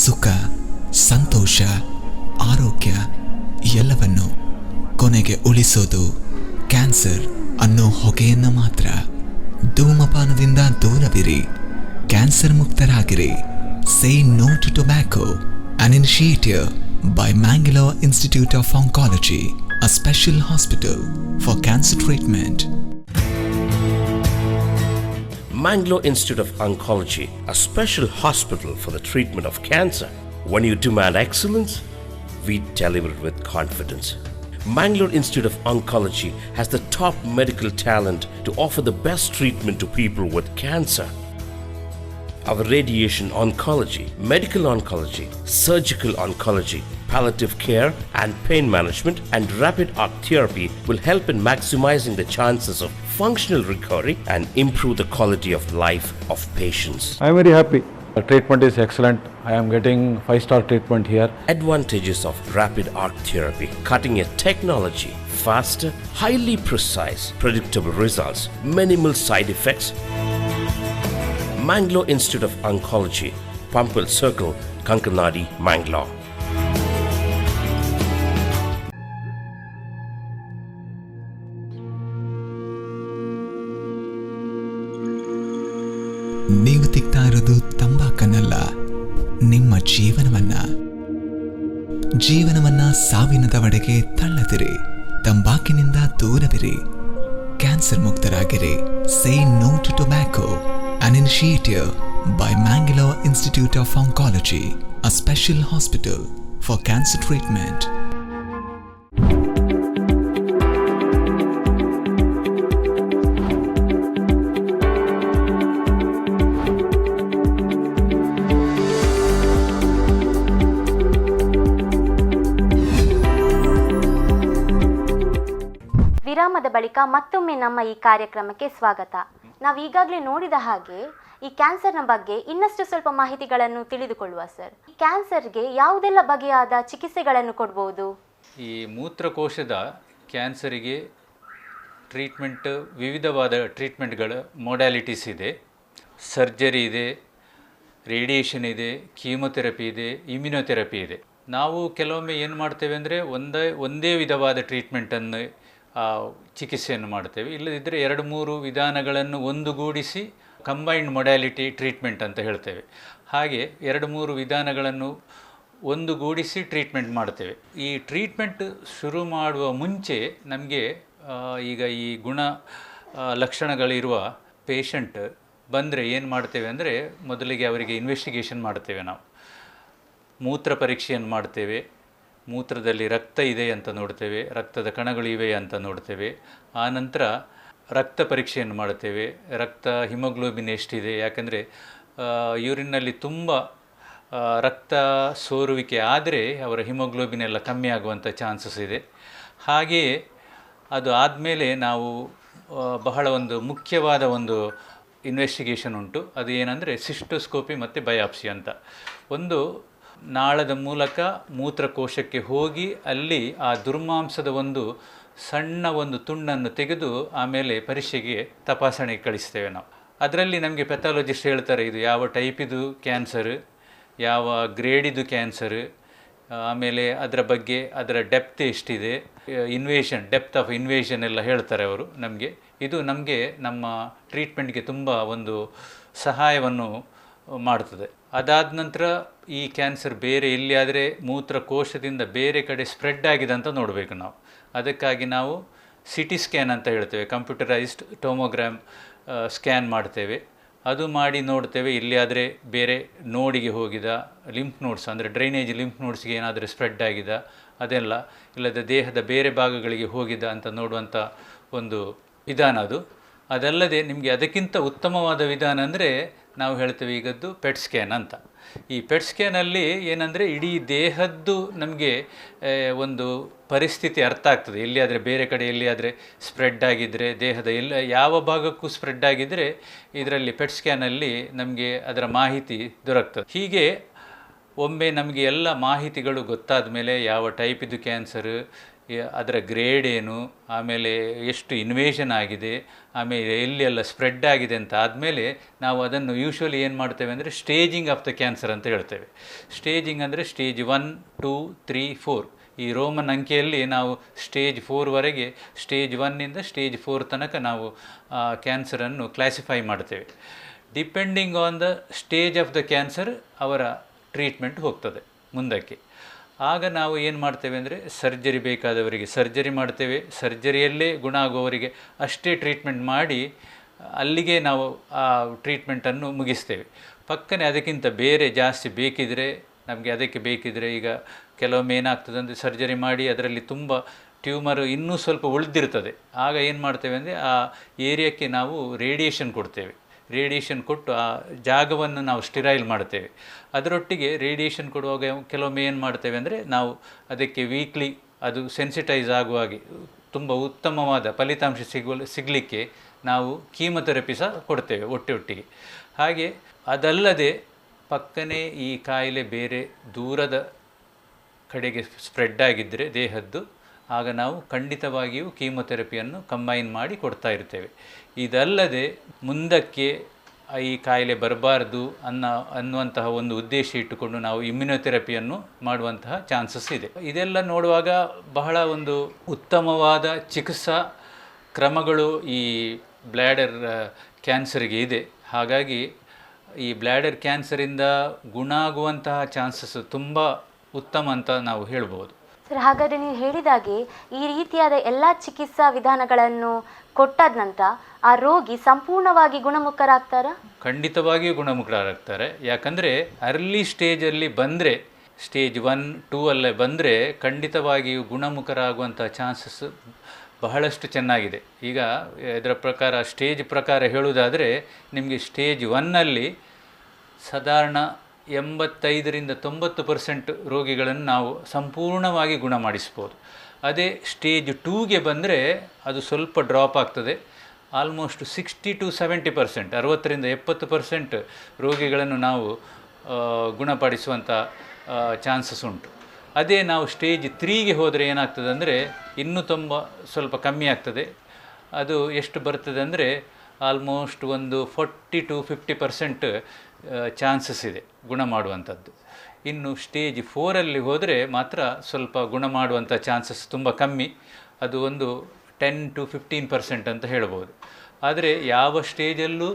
ಸುಖ, ಸಂತೋಷ, ಆರೋಗ್ಯ ಎಲ್ಲವನ್ನು. ಕೊನೆಗೆ ಉಳಿಸೋದು ಕ್ಯಾನ್ಸರ್ ಅನ್ನೋ ಹೊಗೆಯನ್ನ ಮಾತ್ರ. ಧೂಮಪಾನದಿಂದ ದೂರವಿರಿ, ಕ್ಯಾನ್ಸರ್ ಮುಕ್ತರಾಗಿರಿ. Say no to tobacco, an initiative by Mangalore Institute of Oncology, a special hospital for cancer treatment. Mangalore Institute of Oncology, a special hospital for the treatment of cancer. When you demand excellence, we deliver it with confidence. Mangalore Institute of Oncology has the top medical talent to offer the best treatment to people with cancer. Our radiation oncology, medical oncology, surgical oncology, palliative care and pain management and rapid arc therapy will help in maximizing the chances of functional recovery and improve the quality of life of patients. I am very happy. The treatment is excellent. I am getting 5-star treatment here. Advantages of rapid arc therapy: cutting edge technology, faster, highly precise, predictable results, minimal side effects. Mangalore Institute of Oncology, Pampil Circle, Kankanadi, Mangalore. ನೀವು ತಿಕ್ತಾ ಇರೋದು ತಂಬಾಕನ್ನಲ್ಲ, ನಿಮ್ಮ ಜೀವನವನ್ನ ಸಾವಿನ ದವಡೆಗೆ ತಳ್ಳದಿರಿ. ತಂಬಾಕಿನಿಂದ ದೂರವಿರಿ, cancer ಮುಕ್ತರಾಗಿರಿ. Say no to tobacco, an initiative by Mangalore Institute of Oncology, a special hospital for cancer treatment. ವಿರಾಮದ ಬಳಿಕ ಮತ್ತೊಮ್ಮೆ ನಮ್ಮ ಈ ಕಾರ್ಯಕ್ರಮಕ್ಕೆ ಸ್ವಾಗತ. ನಾವು ಈಗಾಗಲೇ ನೋಡಿದ ಹಾಗೆ ಈ ಕ್ಯಾನ್ಸರ್ನ ಬಗ್ಗೆ ಇನ್ನಷ್ಟು ಸ್ವಲ್ಪ ಮಾಹಿತಿಗಳನ್ನು ತಿಳಿದುಕೊಳ್ಳುವ ಸರ್. ಕ್ಯಾನ್ಸರ್ಗೆ ಯಾವುದೆಲ್ಲ ಬಗೆಯಾದ ಚಿಕಿತ್ಸೆಗಳನ್ನು ಕೊಡ್ಬೋದು? ಈ ಮೂತ್ರಕೋಶದ ಕ್ಯಾನ್ಸರಿಗೆ ಟ್ರೀಟ್ಮೆಂಟ್, ವಿವಿಧವಾದ ಟ್ರೀಟ್ಮೆಂಟ್ಗಳ ಮೊಡ್ಯಾಲಿಟೀಸ್ ಇದೆ. ಸರ್ಜರಿ ಇದೆ, ರೇಡಿಯೇಷನ್ ಇದೆ, ಕೀಮೊಥೆರಪಿ ಇದೆ, ಇಮ್ಯುನೊಥೆರಪಿ ಇದೆ. ನಾವು ಕೆಲವೊಮ್ಮೆ ಏನು ಮಾಡ್ತೇವೆ ಅಂದರೆ ಒಂದೇ ವಿಧವಾದ ಟ್ರೀಟ್ಮೆಂಟನ್ನು ಚಿಕಿತ್ಸೆಯನ್ನು ಮಾಡ್ತೇವೆ. ಇಲ್ಲದಿದ್ದರೆ 2-3 ವಿಧಾನಗಳನ್ನು ಒಂದುಗೂಡಿಸಿ ಕಂಬೈನ್ಡ್ ಮೊಡ್ಯಾಲಿಟಿ ಟ್ರೀಟ್ಮೆಂಟ್ ಅಂತ ಹೇಳ್ತೇವೆ. ಹಾಗೆ 2-3 ವಿಧಾನಗಳನ್ನು ಒಂದುಗೂಡಿಸಿ ಟ್ರೀಟ್ಮೆಂಟ್ ಮಾಡ್ತೇವೆ. ಈ ಟ್ರೀಟ್ಮೆಂಟ್ ಶುರು ಮಾಡುವ ಮುಂಚೆ ನಮಗೆ ಈಗ ಈ ಲಕ್ಷಣಗಳಿರುವ ಪೇಷಂಟ್ ಬಂದರೆ ಏನು ಮಾಡ್ತೇವೆ ಅಂದರೆ, ಮೊದಲಿಗೆ ಅವರಿಗೆ ಇನ್ವೆಸ್ಟಿಗೇಷನ್ ಮಾಡ್ತೇವೆ. ನಾವು ಮೂತ್ರ ಪರೀಕ್ಷೆಯನ್ನು ಮಾಡ್ತೇವೆ, ಮೂತ್ರದಲ್ಲಿ ರಕ್ತ ಇದೆ ಅಂತ ನೋಡ್ತೇವೆ, ರಕ್ತದ ಕಣಗಳು ಇವೆ ಅಂತ ನೋಡ್ತೇವೆ. ಆನಂತರ ರಕ್ತ ಪರೀಕ್ಷೆಯನ್ನು ಮಾಡುತ್ತೇವೆ. ರಕ್ತ ಹಿಮೋಗ್ಲೋಬಿನ್ ಎಷ್ಟಿದೆ, ಯಾಕಂದರೆ ಯೂರಿನ್ನಲ್ಲಿ ತುಂಬ ರಕ್ತ ಸೋರುವಿಕೆ ಆದರೆ ಅವರ ಹಿಮೋಗ್ಲೋಬಿನ್ ಎಲ್ಲ ಕಮ್ಮಿ ಆಗುವಂಥ ಚಾನ್ಸಸ್ ಇದೆ. ಹಾಗೆಯೇ ಅದು ಆದಮೇಲೆ ನಾವು ಬಹಳ ಒಂದು ಮುಖ್ಯವಾದ ಒಂದು ಇನ್ವೆಸ್ಟಿಗೇಷನ್ ಉಂಟು. ಅದು ಏನಂದರೆ ಸಿಸ್ಟೋಸ್ಕೋಪಿ ಮತ್ತು ಬಯಾಪ್ಸಿ ಅಂತ. ಒಂದು ನಾಳದ ಮೂಲಕ ಮೂತ್ರಕೋಶಕ್ಕೆ ಹೋಗಿ ಅಲ್ಲಿ ಆ ದುರ್ಮಾಂಸದ ಒಂದು ಸಣ್ಣ ಒಂದು ತುಂಡನ್ನು ತೆಗೆದು ಆಮೇಲೆ ಪರೀಕ್ಷೆಗೆ ತಪಾಸಣೆಗೆ ಕಳಿಸ್ತೇವೆ ನಾವು. ಅದರಲ್ಲಿ ನಮಗೆ ಪೆಥಾಲಜಿಸ್ಟ್ ಹೇಳ್ತಾರೆ ಇದು ಯಾವ ಟೈಪಿದು ಕ್ಯಾನ್ಸರ್, ಯಾವ ಗ್ರೇಡಿದು ಕ್ಯಾನ್ಸರ್, ಆಮೇಲೆ ಅದರ ಬಗ್ಗೆ ಅದರ ಡೆಪ್ತ್ ಎಷ್ಟಿದೆ, ಡೆಪ್ತ್ ಆಫ್ ಇನ್ವೇಷನ್ ಎಲ್ಲ ಹೇಳ್ತಾರೆ ಅವರು ನಮಗೆ. ಇದು ನಮಗೆ ನಮ್ಮ ಟ್ರೀಟ್ಮೆಂಟ್ಗೆ ತುಂಬ ಒಂದು ಸಹಾಯವನ್ನು ಮಾಡ್ತದೆ. ಅದಾದ ನಂತರ ಈ ಕ್ಯಾನ್ಸರ್ ಬೇರೆ ಎಲ್ಲಿಯಾದರೆ ಮೂತ್ರಕೋಶದಿಂದ ಬೇರೆ ಕಡೆ ಸ್ಪ್ರೆಡ್ ಆಗಿದೆ ಅಂತ ನೋಡಬೇಕು ನಾವು. ಅದಕ್ಕಾಗಿ ನಾವು CT ಸ್ಕ್ಯಾನ್ ಅಂತ ಹೇಳ್ತೇವೆ, ಕಂಪ್ಯೂಟರೈಸ್ಡ್ ಟೋಮೋಗ್ರಾಮ್ ಸ್ಕ್ಯಾನ್ ಮಾಡ್ತೇವೆ. ಅದು ಮಾಡಿ ನೋಡ್ತೇವೆ ಎಲ್ಲಿಯಾದರೆ ಬೇರೆ ನೋಡಿಗೆ ಹೋಗಿದ ಲಿಂಫ್ ನೋಡ್ಸ್ ಅಂದರೆ ಡ್ರೈನೇಜ್ ಲಿಂಫ್ ನೋಡ್ಸ್ಗೆ ಏನಾದರೂ ಸ್ಪ್ರೆಡ್ ಆಗಿದೆ ಅದೆಲ್ಲ, ಇಲ್ಲದ ದೇಹದ ಬೇರೆ ಭಾಗಗಳಿಗೆ ಹೋಗಿದ ಅಂತ ನೋಡುವಂಥ ಒಂದು ವಿಧಾನ ಅದು. ಅದಲ್ಲದೆ ನಿಮಗೆ ಅದಕ್ಕಿಂತ ಉತ್ತಮವಾದ ವಿಧಾನ ಅಂದರೆ ನಾವು ಹೇಳ್ತೇವೆ ಈಗದ್ದು ಪೆಟ್ ಸ್ಕ್ಯಾನ್ ಅಂತ. ಈ ಪೆಟ್ ಸ್ಕ್ಯಾನಲ್ಲಿ ಏನಂದರೆ ಇಡೀ ದೇಹದ್ದು ನಮಗೆ ಒಂದು ಪರಿಸ್ಥಿತಿ ಅರ್ಥ ಆಗ್ತದೆ. ಎಲ್ಲಿಯಾದರೆ ಬೇರೆ ಕಡೆ ಎಲ್ಲಿಯಾದರೆ ಸ್ಪ್ರೆಡ್ ಆಗಿದ್ದರೆ, ದೇಹದ ಯಾವ ಭಾಗಕ್ಕೂ ಸ್ಪ್ರೆಡ್ ಆಗಿದ್ದರೆ ಇದರಲ್ಲಿ ಪೆಟ್ ಸ್ಕ್ಯಾನಲ್ಲಿ ನಮಗೆ ಅದರ ಮಾಹಿತಿ ದೊರಕ್ತದೆ. ಹೀಗೆ ಒಮ್ಮೆ ನಮಗೆ ಎಲ್ಲ ಮಾಹಿತಿಗಳು ಗೊತ್ತಾದ ಮೇಲೆ ಯಾವ ಟೈಪಿದು ಕ್ಯಾನ್ಸರ್, ಅದರ ಗ್ರೇಡ್ ಏನು, ಆಮೇಲೆ ಎಷ್ಟು ಇನ್ವೇಷನ್ ಆಗಿದೆ, ಆಮೇಲೆ ಎಲ್ಲಿ ಸ್ಪ್ರೆಡ್ ಆಗಿದೆ ಅಂತ ಆದಮೇಲೆ ನಾವು ಅದನ್ನು ಯೂಶ್ವಲಿ ಏನು ಮಾಡ್ತೇವೆ ಅಂದರೆ ಸ್ಟೇಜಿಂಗ್ ಆಫ್ ದ ಕ್ಯಾನ್ಸರ್ ಅಂತ ಹೇಳ್ತೇವೆ. ಸ್ಟೇಜಿಂಗ್ ಅಂದರೆ ಸ್ಟೇಜ್ 1, 2, 3, 4 ಈ ರೋಮನ್ ಅಂಕೆಯಲ್ಲಿ ನಾವು ಸ್ಟೇಜ್ 4ವರೆಗೆ, ಸ್ಟೇಜ್ 1ನಿಂದ ಸ್ಟೇಜ್ 4 ತನಕ ನಾವು ಕ್ಯಾನ್ಸರನ್ನು ಕ್ಲಾಸಿಫೈ ಮಾಡ್ತೇವೆ. Depending on the stage of the cancer ಅವರ ಟ್ರೀಟ್ಮೆಂಟ್ ಹೋಗ್ತದೆ ಮುಂದಕ್ಕೆ. ಆಗ ನಾವು ಏನು ಮಾಡ್ತೇವೆ ಅಂದರೆ ಸರ್ಜರಿ ಬೇಕಾದವರಿಗೆ ಸರ್ಜರಿ ಮಾಡ್ತೇವೆ, ಸರ್ಜರಿಯಲ್ಲೇ ಗುಣ ಆಗುವವರಿಗೆ ಅಷ್ಟೇ ಟ್ರೀಟ್ಮೆಂಟ್ ಮಾಡಿ ಅಲ್ಲಿಗೆ ನಾವು ಆ ಟ್ರೀಟ್ಮೆಂಟನ್ನು ಮುಗಿಸ್ತೇವೆ. ಪಕ್ಕನೆ ಅದಕ್ಕಿಂತ ಬೇರೆ ಜಾಸ್ತಿ ಬೇಕಿದ್ರೆ ನಮಗೆ ಅದಕ್ಕೆ ಬೇಕಿದ್ರೆ ಈಗ ಕೆಲವೊಮ್ಮೆ ಏನಾಗ್ತದೆ ಅಂದರೆ ಸರ್ಜರಿ ಮಾಡಿ ಅದರಲ್ಲಿ ತುಂಬ ಟ್ಯೂಮರು ಇನ್ನೂ ಸ್ವಲ್ಪ ಉಳಿದಿರ್ತದೆ. ಆಗ ಏನು ಮಾಡ್ತೇವೆ ಅಂದರೆ ಆ ಏರಿಯಾಕ್ಕೆ ನಾವು ರೇಡಿಯೇಷನ್ ಕೊಡ್ತೇವೆ. ರೇಡಿಯೇಷನ್ ಕೊಟ್ಟು ಆ ಜಾಗವನ್ನು ನಾವು ಸ್ಟಿರೈಲ್ ಮಾಡ್ತೇವೆ. ಅದರೊಟ್ಟಿಗೆ ರೇಡಿಯೇಷನ್ ಕೊಡುವಾಗ ಕೆಲವೊಮ್ಮೆ ಏನು ಮಾಡ್ತೇವೆ ಅಂದರೆ ನಾವು ಅದಕ್ಕೆ ವೀಕ್ಲಿ ಅದು ಸೆನ್ಸಿಟೈಸ್ ಆಗುವಾಗೆ ತುಂಬ ಉತ್ತಮವಾದ ಫಲಿತಾಂಶ ಸಿಗಲಿಕ್ಕೆ ನಾವು ಕೀಮೊಥೆರಪಿ ಸಹ ಕೊಡ್ತೇವೆ ಒಟ್ಟಿಗೆ. ಹಾಗೆ ಅದಲ್ಲದೆ ಪಕ್ಕನೆ ಈ ಕಾಯಿಲೆ ಬೇರೆ ದೂರದ ಕಡೆಗೆ ಸ್ಪ್ರೆಡ್ ಆಗಿದ್ದರೆ ದೇಹದ್ದು, ಆಗ ನಾವು ಖಂಡಿತವಾಗಿಯೂ ಕೀಮೊಥೆರಪಿಯನ್ನು ಕಂಬೈನ್ ಮಾಡಿ ಕೊಡ್ತಾ ಇರ್ತೇವೆ. ಇದಲ್ಲದೆ ಮುಂದಕ್ಕೆ ಈ ಕಾಯಿಲೆ ಬರಬಾರ್ದು ಅನ್ನುವಂತಹ ಒಂದು ಉದ್ದೇಶ ಇಟ್ಟುಕೊಂಡು ನಾವು ಇಮ್ಯುನೊಥೆರಪಿಯನ್ನು ಮಾಡುವಂತಹ ಚಾನ್ಸಸ್ ಇದೆ. ಇದೆಲ್ಲ ನೋಡುವಾಗ ಬಹಳ ಒಂದು ಉತ್ತಮವಾದ ಚಿಕಿತ್ಸಾ ಕ್ರಮಗಳು ಈ ಬ್ಲ್ಯಾಡರ್ ಕ್ಯಾನ್ಸರಿಗೆ ಇದೆ. ಹಾಗಾಗಿ ಈ ಬ್ಲ್ಯಾಡರ್ ಕ್ಯಾನ್ಸರಿಂದ ಗುಣ ಆಗುವಂತಹ ಚಾನ್ಸಸ್ ತುಂಬ ಉತ್ತಮ ಅಂತ ನಾವು ಹೇಳ್ಬೋದು. ಸರ್, ಹಾಗಾದರೆ ನೀವು ಹೇಳಿದಾಗೆ ಈ ರೀತಿಯಾದ ಎಲ್ಲ ಚಿಕಿತ್ಸಾ ವಿಧಾನಗಳನ್ನು ಕೊಟ್ಟಾದ ನಂತರ ಆ ರೋಗಿ ಸಂಪೂರ್ಣವಾಗಿ ಗುಣಮುಖರಾಗ್ತಾರಾ? ಖಂಡಿತವಾಗಿಯೂ ಗುಣಮುಖರಾಗ್ತಾರೆ. ಯಾಕಂದರೆ ಅರ್ಲಿ ಸ್ಟೇಜಲ್ಲಿ ಬಂದರೆ, ಸ್ಟೇಜ್ 1, 2 ಅಲ್ಲೇ ಬಂದರೆ ಖಂಡಿತವಾಗಿಯೂ ಗುಣಮುಖರಾಗುವಂಥ ಚಾನ್ಸಸ್ ಬಹಳಷ್ಟು ಚೆನ್ನಾಗಿದೆ. ಈಗ ಇದರ ಪ್ರಕಾರ ಸ್ಟೇಜ್ ಪ್ರಕಾರ ಹೇಳುವುದಾದರೆ ನಿಮಗೆ ಸ್ಟೇಜ್ 1ನಲ್ಲಿ ಸಾಧಾರಣ 85-90% ರೋಗಿಗಳನ್ನು ನಾವು ಸಂಪೂರ್ಣವಾಗಿ ಗುಣ ಮಾಡಿಸ್ಬೋದು. ಅದೇ ಸ್ಟೇಜ್ 2ಗೆ ಬಂದರೆ ಅದು ಸ್ವಲ್ಪ ಡ್ರಾಪ್ ಆಗ್ತದೆ. ಆಲ್ಮೋಸ್ಟ್ 60-70%, 60-70% ರೋಗಿಗಳನ್ನು ನಾವು ಗುಣಪಡಿಸುವಂಥ ಚಾನ್ಸಸ್ ಉಂಟು. ಅದೇ ನಾವು ಸ್ಟೇಜ್ 3ಗೆ ಹೋದರೆ ಏನಾಗ್ತದೆ ಅಂದರೆ ಇನ್ನೂ ಸ್ವಲ್ಪ ಕಮ್ಮಿ ಆಗ್ತದೆ. ಅದು ಎಷ್ಟು ಬರ್ತದೆ ಅಂದರೆ ಆಲ್ಮೋಸ್ಟ್ ಒಂದು 40-50% ಚಾನ್ಸಸ್ ಇದೆ ಗುಣ ಮಾಡುವಂಥದ್ದು. ಇನ್ನು ಸ್ಟೇಜ್ 4ಅಲ್ಲಿ ಹೋದರೆ ಮಾತ್ರ ಸ್ವಲ್ಪ ಗುಣ ಮಾಡುವಂಥ ಚಾನ್ಸಸ್ ತುಂಬ ಕಮ್ಮಿ, ಅದು ಒಂದು 10-15% ಅಂತ ಹೇಳ್ಬೋದು. ಆದರೆ ಯಾವ ಸ್ಟೇಜಲ್ಲೂ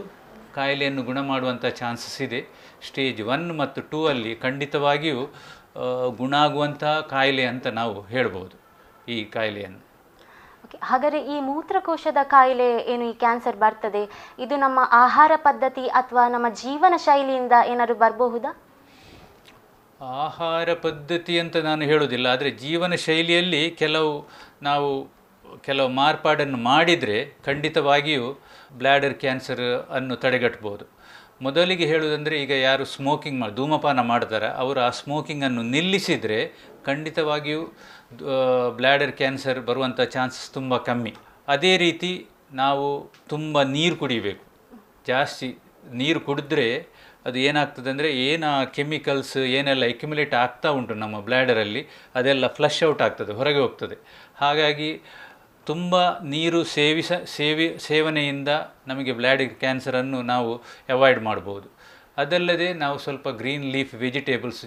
ಕಾಯಿಲೆಯನ್ನು ಗುಣ ಮಾಡುವಂಥ ಚಾನ್ಸಸ್ ಇದೆ. ಸ್ಟೇಜ್ 1 ಮತ್ತು 2 ಅಲ್ಲಿ ಖಂಡಿತವಾಗಿಯೂ ಗುಣ ಆಗುವಂಥ ಕಾಯಿಲೆ ಅಂತ ನಾವು ಹೇಳ್ಬೋದು ಈ ಕಾಯಿಲೆಯನ್ನು. ಓಕೆ, ಹಾಗಾದರೆ ಈ ಮೂತ್ರಕೋಶದ ಕಾಯಿಲೆ ಏನು ಈ ಕ್ಯಾನ್ಸರ್ ಬರ್ತದೆ, ಇದು ನಮ್ಮ ಆಹಾರ ಪದ್ಧತಿ ಅಥವಾ ನಮ್ಮ ಜೀವನ ಶೈಲಿಯಿಂದ ಏನಾದರೂ ಬರಬಹುದಾ? ಆಹಾರ ಪದ್ಧತಿ ಅಂತ ನಾನು ಹೇಳೋದಿಲ್ಲ, ಆದರೆ ಜೀವನ ಶೈಲಿಯಲ್ಲಿ ಕೆಲವು ಮಾರ್ಪಾಡನ್ನು ಮಾಡಿದರೆ ಖಂಡಿತವಾಗಿಯೂ ಬ್ಲ್ಯಾಡರ್ ಕ್ಯಾನ್ಸರ್ ಅನ್ನು ತಡೆಗಟ್ಟಬಹುದು. ಮೊದಲಿಗೆ ಹೇಳುವುದಂದರೆ, ಈಗ ಯಾರು ಧೂಮಪಾನ ಮಾಡ್ತಾರೆ ಅವರು ಆ ಸ್ಮೋಕಿಂಗನ್ನು ನಿಲ್ಲಿಸಿದರೆ ಖಂಡಿತವಾಗಿಯೂ ಬ್ಲ್ಯಾಡರ್ ಕ್ಯಾನ್ಸರ್ ಬರುವಂಥ ಚಾನ್ಸಸ್ ತುಂಬ ಕಮ್ಮಿ. ಅದೇ ರೀತಿ ನಾವು ತುಂಬ ನೀರು ಕುಡಿಬೇಕು. ಜಾಸ್ತಿ ನೀರು ಕುಡಿದ್ರೆ ಅದು ಏನಾಗ್ತದೆ ಅಂದರೆ, ಕೆಮಿಕಲ್ಸ್ ಏನೆಲ್ಲ ಎಕ್ಯುಮುಲೇಟ್ ಆಗ್ತಾ ಉಂಟು ನಮ್ಮ ಬ್ಲ್ಯಾಡರಲ್ಲಿ ಅದೆಲ್ಲ ಫ್ಲಶ್ ಔಟ್ ಆಗ್ತದೆ, ಹೊರಗೆ ಹೋಗ್ತದೆ. ಹಾಗಾಗಿ ತುಂಬ ನೀರು ಸೇವನೆಯಿಂದ ನಮಗೆ ಬ್ಲ್ಯಾಡರ್ ಕ್ಯಾನ್ಸರನ್ನು ನಾವು ಅವಾಯ್ಡ್ ಮಾಡ್ಬೋದು. ಅದಲ್ಲದೆ ನಾವು ಸ್ವಲ್ಪ ಗ್ರೀನ್ ಲೀಫ್ ವೆಜಿಟೇಬಲ್ಸ್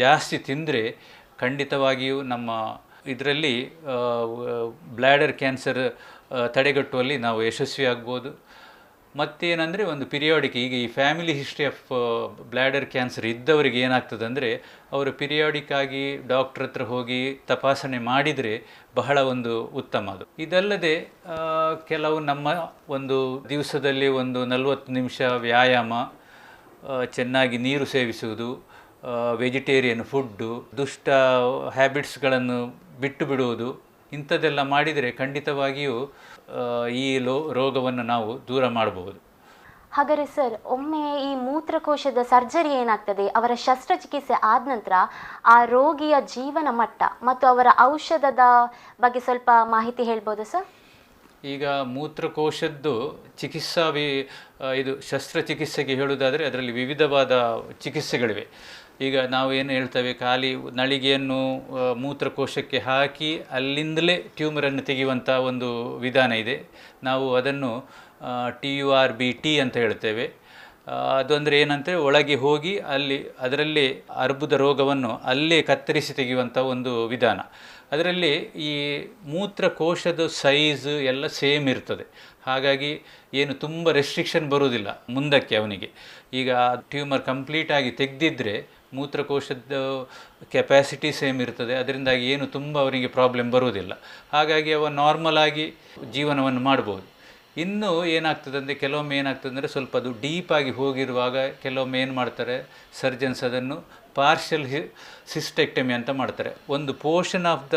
ಜಾಸ್ತಿ ತಿಂದರೆ ಖಂಡಿತವಾಗಿಯೂ ನಮ್ಮ ಇದರಲ್ಲಿ ಬ್ಲ್ಯಾಡರ್ ಕ್ಯಾನ್ಸರ್ ತಡೆಗಟ್ಟುವಲ್ಲಿ ನಾವು ಯಶಸ್ವಿಯಾಗ್ಬೋದು. ಮತ್ತೇನೆಂದರೆ, ಒಂದು ಪಿರಿಯಾಡಿಕ್, ಈಗ ಈ family history of bladder cancer ಇದ್ದವರಿಗೆ ಏನಾಗ್ತದೆ ಅಂದರೆ, ಅವರು ಪಿರಿಯಾಡಿಕ್ ಆಗಿ ಡಾಕ್ಟ್ರ್ ಹತ್ರ ಹೋಗಿ ತಪಾಸಣೆ ಮಾಡಿದರೆ ಬಹಳ ಒಂದು ಉತ್ತಮ ಅದು. ಇದಲ್ಲದೆ ಕೆಲವು ನಮ್ಮ ಒಂದು ದಿವಸದಲ್ಲಿ ಒಂದು 40 ನಿಮಿಷ ವ್ಯಾಯಾಮ, ಚೆನ್ನಾಗಿ ನೀರು ಸೇವಿಸುವುದು, ವೆಜಿಟೇರಿಯನ್ ಫುಡ್ಡು, ದುಷ್ಟ ಹ್ಯಾಬಿಟ್ಸ್ಗಳನ್ನು ಬಿಟ್ಟು ಬಿಡುವುದು, ಇಂಥದ್ದೆಲ್ಲ ಮಾಡಿದರೆ ಖಂಡಿತವಾಗಿಯೂ ಈ ರೋಗವನ್ನು ನಾವು ದೂರ ಮಾಡಬಹುದು. ಹಾಗಾದರೆ ಸರ್, ಒಮ್ಮೆ ಈ ಮೂತ್ರಕೋಶದ ಸರ್ಜರಿ ಏನಾಗ್ತದೆ, ಅವರ ಶಸ್ತ್ರಚಿಕಿತ್ಸೆ ಆದ ನಂತರ ಆ ರೋಗಿಯ ಜೀವನ ಮಟ್ಟ ಮತ್ತು ಅವರ ಔಷಧದ ಬಗ್ಗೆ ಸ್ವಲ್ಪ ಮಾಹಿತಿ ಹೇಳ್ಬೋದು ಸರ್? ಈಗ ಮೂತ್ರಕೋಶದ್ದು ಇದು ಶಸ್ತ್ರಚಿಕಿತ್ಸೆಗೆ ಹೇಳುವುದಾದರೆ ಅದರಲ್ಲಿ ವಿವಿಧವಾದ ಚಿಕಿತ್ಸೆಗಳಿವೆ. ಈಗ ನಾವು ಏನು ಹೇಳ್ತೇವೆ, ಖಾಲಿ ನಳಿಗೆಯನ್ನು ಮೂತ್ರಕೋಶಕ್ಕೆ ಹಾಕಿ ಅಲ್ಲಿಂದಲೇ ಟ್ಯೂಮರನ್ನು ತೆಗೆಯುವಂಥ ಒಂದು ವಿಧಾನ ಇದೆ. ನಾವು ಅದನ್ನು TURBT ಅಂತ ಹೇಳ್ತೇವೆ. ಅದಂದರೆ ಏನಂದರೆ, ಒಳಗೆ ಹೋಗಿ ಅದರಲ್ಲಿ ಅರ್ಬುದ ರೋಗವನ್ನು ಅಲ್ಲೇ ಕತ್ತರಿಸಿ ತೆಗೆಯುವಂಥ ಒಂದು ವಿಧಾನ. ಅದರಲ್ಲಿ ಈ ಮೂತ್ರಕೋಶದ ಸೈಜ್ ಎಲ್ಲ ಸೇಮ್ ಇರ್ತದೆ. ಹಾಗಾಗಿ ಏನು ತುಂಬ ರೆಸ್ಟ್ರಿಕ್ಷನ್ ಬರುವುದಿಲ್ಲ ಮುಂದಕ್ಕೆ ಅವನಿಗೆ. ಈಗ ಟ್ಯೂಮರ್ ಕಂಪ್ಲೀಟಾಗಿ ತೆಗೆದಿದ್ದರೆ ಮೂತ್ರಕೋಶದ ಕೆಪ್ಯಾಸಿಟಿ ಸೇಮ್ ಇರ್ತದೆ, ಅದರಿಂದಾಗಿ ಏನು ತುಂಬ ಅವನಿಗೆ ಪ್ರಾಬ್ಲಮ್ ಬರುವುದಿಲ್ಲ. ಹಾಗಾಗಿ ಅವ ನಾರ್ಮಲ್ ಆಗಿ ಜೀವನವನ್ನು ಮಾಡ್ಬೋದು. ಇನ್ನು ಏನಾಗ್ತದೆ ಅಂದರೆ, ಕೆಲವೊಮ್ಮೆ ಏನಾಗ್ತದೆ ಅಂದರೆ, ಸ್ವಲ್ಪ ಅದು ಡೀಪಾಗಿ ಹೋಗಿರುವಾಗ ಕೆಲವೊಮ್ಮೆ ಏನು ಮಾಡ್ತಾರೆ ಸರ್ಜನ್ಸ್, ಅದನ್ನು ಪಾರ್ಷಿಯಲ್ ಸಿಸ್ಟೆಕ್ಟಮಿ ಅಂತ ಮಾಡ್ತಾರೆ. ಒಂದು ಪೋರ್ಷನ್ ಆಫ್ ದ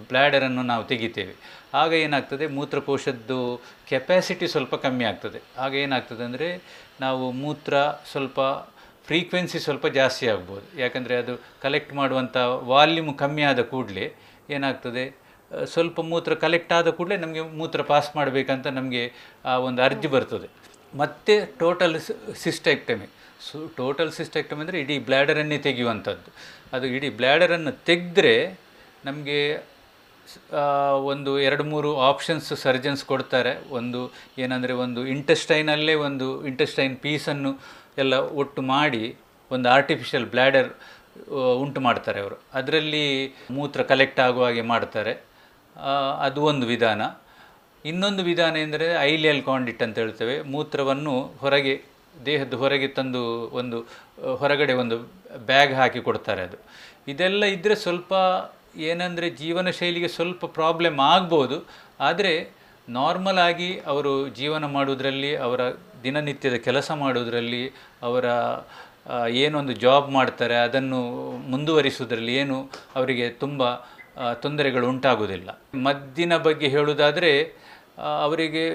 ಬ್ಲ್ಯಾಡರನ್ನು ನಾವು ತೆಗಿತೇವೆ. ಆಗ ಏನಾಗ್ತದೆ, ಮೂತ್ರಕೋಶದ್ದು ಕೆಪ್ಯಾಸಿಟಿ ಸ್ವಲ್ಪ ಕಮ್ಮಿ ಆಗ್ತದೆ. ಆಗ ಏನಾಗ್ತದೆ ಅಂದರೆ, ನಾವು ಮೂತ್ರ ಸ್ವಲ್ಪ ಫ್ರೀಕ್ವೆನ್ಸಿ ಸ್ವಲ್ಪ ಜಾಸ್ತಿ ಆಗ್ಬೋದು. ಯಾಕಂದರೆ ಅದು ಕಲೆಕ್ಟ್ ಮಾಡುವಂಥ ವಾಲ್ಯೂಮ್ ಕಮ್ಮಿ ಆದ ಕೂಡಲೇ ಏನಾಗ್ತದೆ, ಸ್ವಲ್ಪ ಮೂತ್ರ ಕಲೆಕ್ಟ್ ಆದ ಕೂಡಲೇ ನಮಗೆ ಮೂತ್ರ ಪಾಸ್ ಮಾಡಬೇಕಂತ ನಮಗೆ ಒಂದು ಅರ್ಜಿ ಬರ್ತದೆ. ಮತ್ತು ಟೋಟಲ್ ಸಿಸ್ಟೆಕ್ಟಮಿ ಅಂದರೆ ಇಡೀ ಬ್ಲ್ಯಾಡರನ್ನೇ ತೆಗೆಯುವಂಥದ್ದು. ಅದು ಇಡೀ ಬ್ಲ್ಯಾಡರನ್ನು ತೆಗೆದ್ರೆ ನಮಗೆ ಒಂದು 2-3 ಆಪ್ಷನ್ಸ್ ಸರ್ಜನ್ಸ್ ಕೊಡ್ತಾರೆ. ಒಂದು ಏನಂದರೆ, ಒಂದು ಇಂಟೆಸ್ಟೈನಲ್ಲೇ ಒಂದು ಇಂಟೆಸ್ಟೈನ್ ಪೀಸನ್ನು ಎಲ್ಲ ಒಟ್ಟು ಮಾಡಿ ಒಂದು ಆರ್ಟಿಫಿಷಿಯಲ್ ಬ್ಲ್ಯಾಡರ್ ಉಂಟು ಮಾಡ್ತಾರೆ ಅವರು. ಅದರಲ್ಲಿ ಮೂತ್ರ ಕಲೆಕ್ಟ್ ಆಗುವ ಹಾಗೆ ಮಾಡ್ತಾರೆ. ಅದು ಒಂದು ವಿಧಾನ. ಇನ್ನೊಂದು ವಿಧಾನ ಎಂದರೆ ಐಲಿಯಲ್ ಕಾಂಡಿಟ್ ಅಂತ ಹೇಳ್ತೇವೆ. ಮೂತ್ರವನ್ನು ದೇಹದ ಹೊರಗೆ ತಂದು ಹೊರಗಡೆ ಒಂದು ಬ್ಯಾಗ್ ಹಾಕಿ ಕೊಡ್ತಾರೆ. ಇದೆಲ್ಲ ಇದ್ದರೆ ಸ್ವಲ್ಪ ಏನಂದರೆ ಜೀವನ ಶೈಲಿಗೆ ಸ್ವಲ್ಪ ಪ್ರಾಬ್ಲಮ್ ಆಗ್ಬೋದು. ಆದರೆ ನಾರ್ಮಲ್ ಆಗಿ ಅವರು ಜೀವನ ಮಾಡುವುದರಲ್ಲಿ, ಅವರ ದಿನನಿತ್ಯದ ಕೆಲಸ ಮಾಡುವುದರಲ್ಲಿ, ಅವರ ಏನೊಂದು ಜಾಬ್ ಮಾಡ್ತಾರೆ ಅದನ್ನು ಮುಂದುವರಿಸುವುದರಲ್ಲಿ ಏನು ಅವರಿಗೆ ತುಂಬ ತೊಂದರೆಗಳು ಉಂಟಾಗುವುದಿಲ್ಲ. ಮದ್ದಿನ ಬಗ್ಗೆ ಹೇಳುವುದಾದರೆ, ಅವರಿಗೆ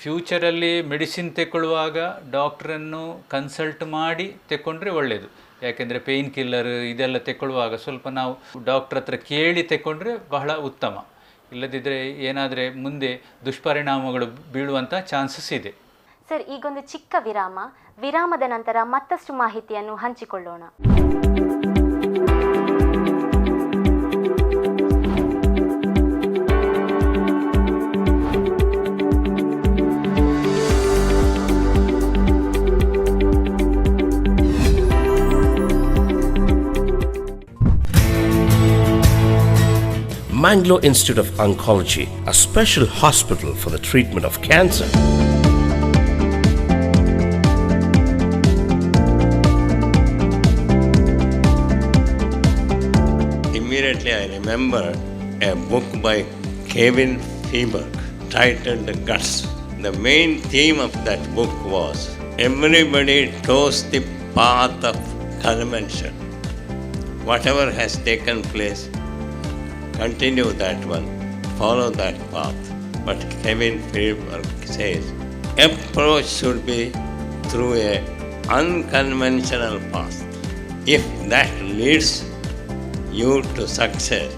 ಫ್ಯೂಚರಲ್ಲಿ ಮೆಡಿಸಿನ್ ತೆಗೊಳ್ಳುವಾಗ ಡಾಕ್ಟ್ರನ್ನು ಕನ್ಸಲ್ಟ್ ಮಾಡಿ ತೆಕ್ಕೊಂಡ್ರೆ ಒಳ್ಳೆಯದು. ಯಾಕೆಂದರೆ ಪೇಯ್ನ್ ಕಿಲ್ಲರ್ ಇದೆಲ್ಲ ತೆಗೊಳ್ಳುವಾಗ ಸ್ವಲ್ಪ ನಾವು ಡಾಕ್ಟ್ರ್ ಹತ್ರ ಕೇಳಿ ತೆಕ್ಕೊಂಡ್ರೆ ಬಹಳ ಉತ್ತಮ. ಇಲ್ಲದಿದ್ದರೆ ಏನಾದರೆ ಮುಂದೆ ದುಷ್ಪರಿಣಾಮಗಳು ಬೀಳುವಂಥ ಚಾನ್ಸಸ್ ಇದೆ. ಸರ್, ಈಗೊಂದು ಚಿಕ್ಕ ವಿರಾಮದ ನಂತರ ಮತ್ತಷ್ಟು ಮಾಹಿತಿಯನ್ನು ಹಂಚಿಕೊಳ್ಳೋಣ. Mangalore Institute of Oncology, a special hospital for the treatment of cancer. Immediately I remember a book by Kevin Feeberg titled Guts. The main theme of that book was everybody toes the path of convention. Whatever has taken place, continue that one, follow that path. But Kevin Friedberg says, approach should be through a unconventional path. If that leads you to success,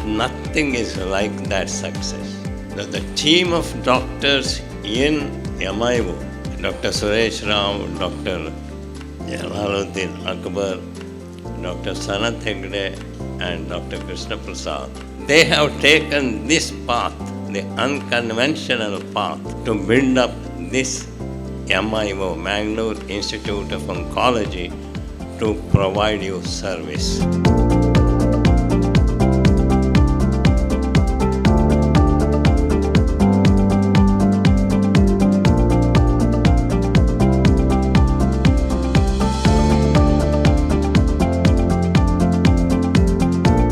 nothing is like that success. The team of doctors in MIO, Dr. Suresh Ram, Dr. Jalaluddin Akbar, Dr. Sanat Hegde and Dr. Krishna Prasad, they have taken this path, the unconventional path, to build up this MIO, Mangalore Institute of Oncology, to provide you service.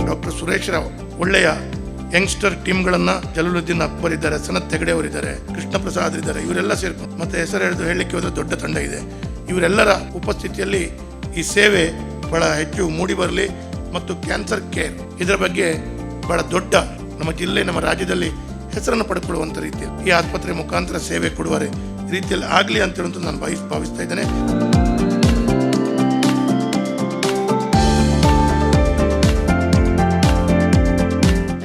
Doctor Suresh Rao ಒಳ್ಳೆಯ youngster ಟೀಮ್ಗಳನ್ನು Jalaluddin Akbar ಇದ್ದಾರೆ, ಸನತ್ ಹೆಗಡೆ ಅವರಿದ್ದಾರೆ, ಕೃಷ್ಣ ಪ್ರಸಾದ್ ಇದ್ದಾರೆ, ಇವರೆಲ್ಲ ಸೇರ್ಕೊಂಡು ಮತ್ತೆ ಹೆಸರು ಹೇಳಿದು ಹೇಳಲಿಕ್ಕೆ ಹೋದರೆ ದೊಡ್ಡ ತಂಡ ಇದೆ. ಇವರೆಲ್ಲರ ಉಪಸ್ಥಿತಿಯಲ್ಲಿ ಈ ಸೇವೆ ಬಹಳ ಹೆಚ್ಚು ಮೂಡಿ ಬರಲಿ ಮತ್ತು ಕ್ಯಾನ್ಸರ್ ಕೇರ್ ಇದರ ಬಗ್ಗೆ ಬಹಳ ದೊಡ್ಡ ನಮ್ಮ ಜಿಲ್ಲೆ, ನಮ್ಮ ರಾಜ್ಯದಲ್ಲಿ ಹೆಸರನ್ನು ಪಡ್ಕೊಳ್ಳುವಂಥ ರೀತಿಯಲ್ಲಿ ಈ ಆಸ್ಪತ್ರೆ ಮುಖಾಂತರ ಸೇವೆ ಕೊಡುವ ರೀತಿಯಲ್ಲಿ ಆಗಲಿ ಅಂತ ಹೇಳುವಂಥ ನಾನು ಭಾವಿಸ್ತಾ ಇದ್ದೇನೆ.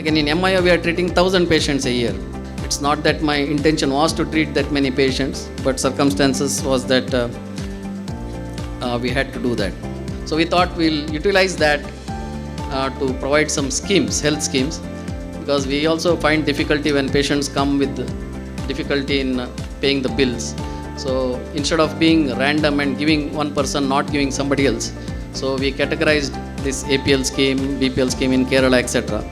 Again, in MIO, we are treating 1,000 patients a year. It's not that my intention was to treat that many patients, but circumstances was that we had to do that. So we thought we'll utilize that to provide some schemes, health schemes, because we also find difficulty when patients come with difficulty in paying the bills. So instead of being random and giving one person, not giving somebody else, so we categorized this APL scheme, BPL scheme in Kerala, etc.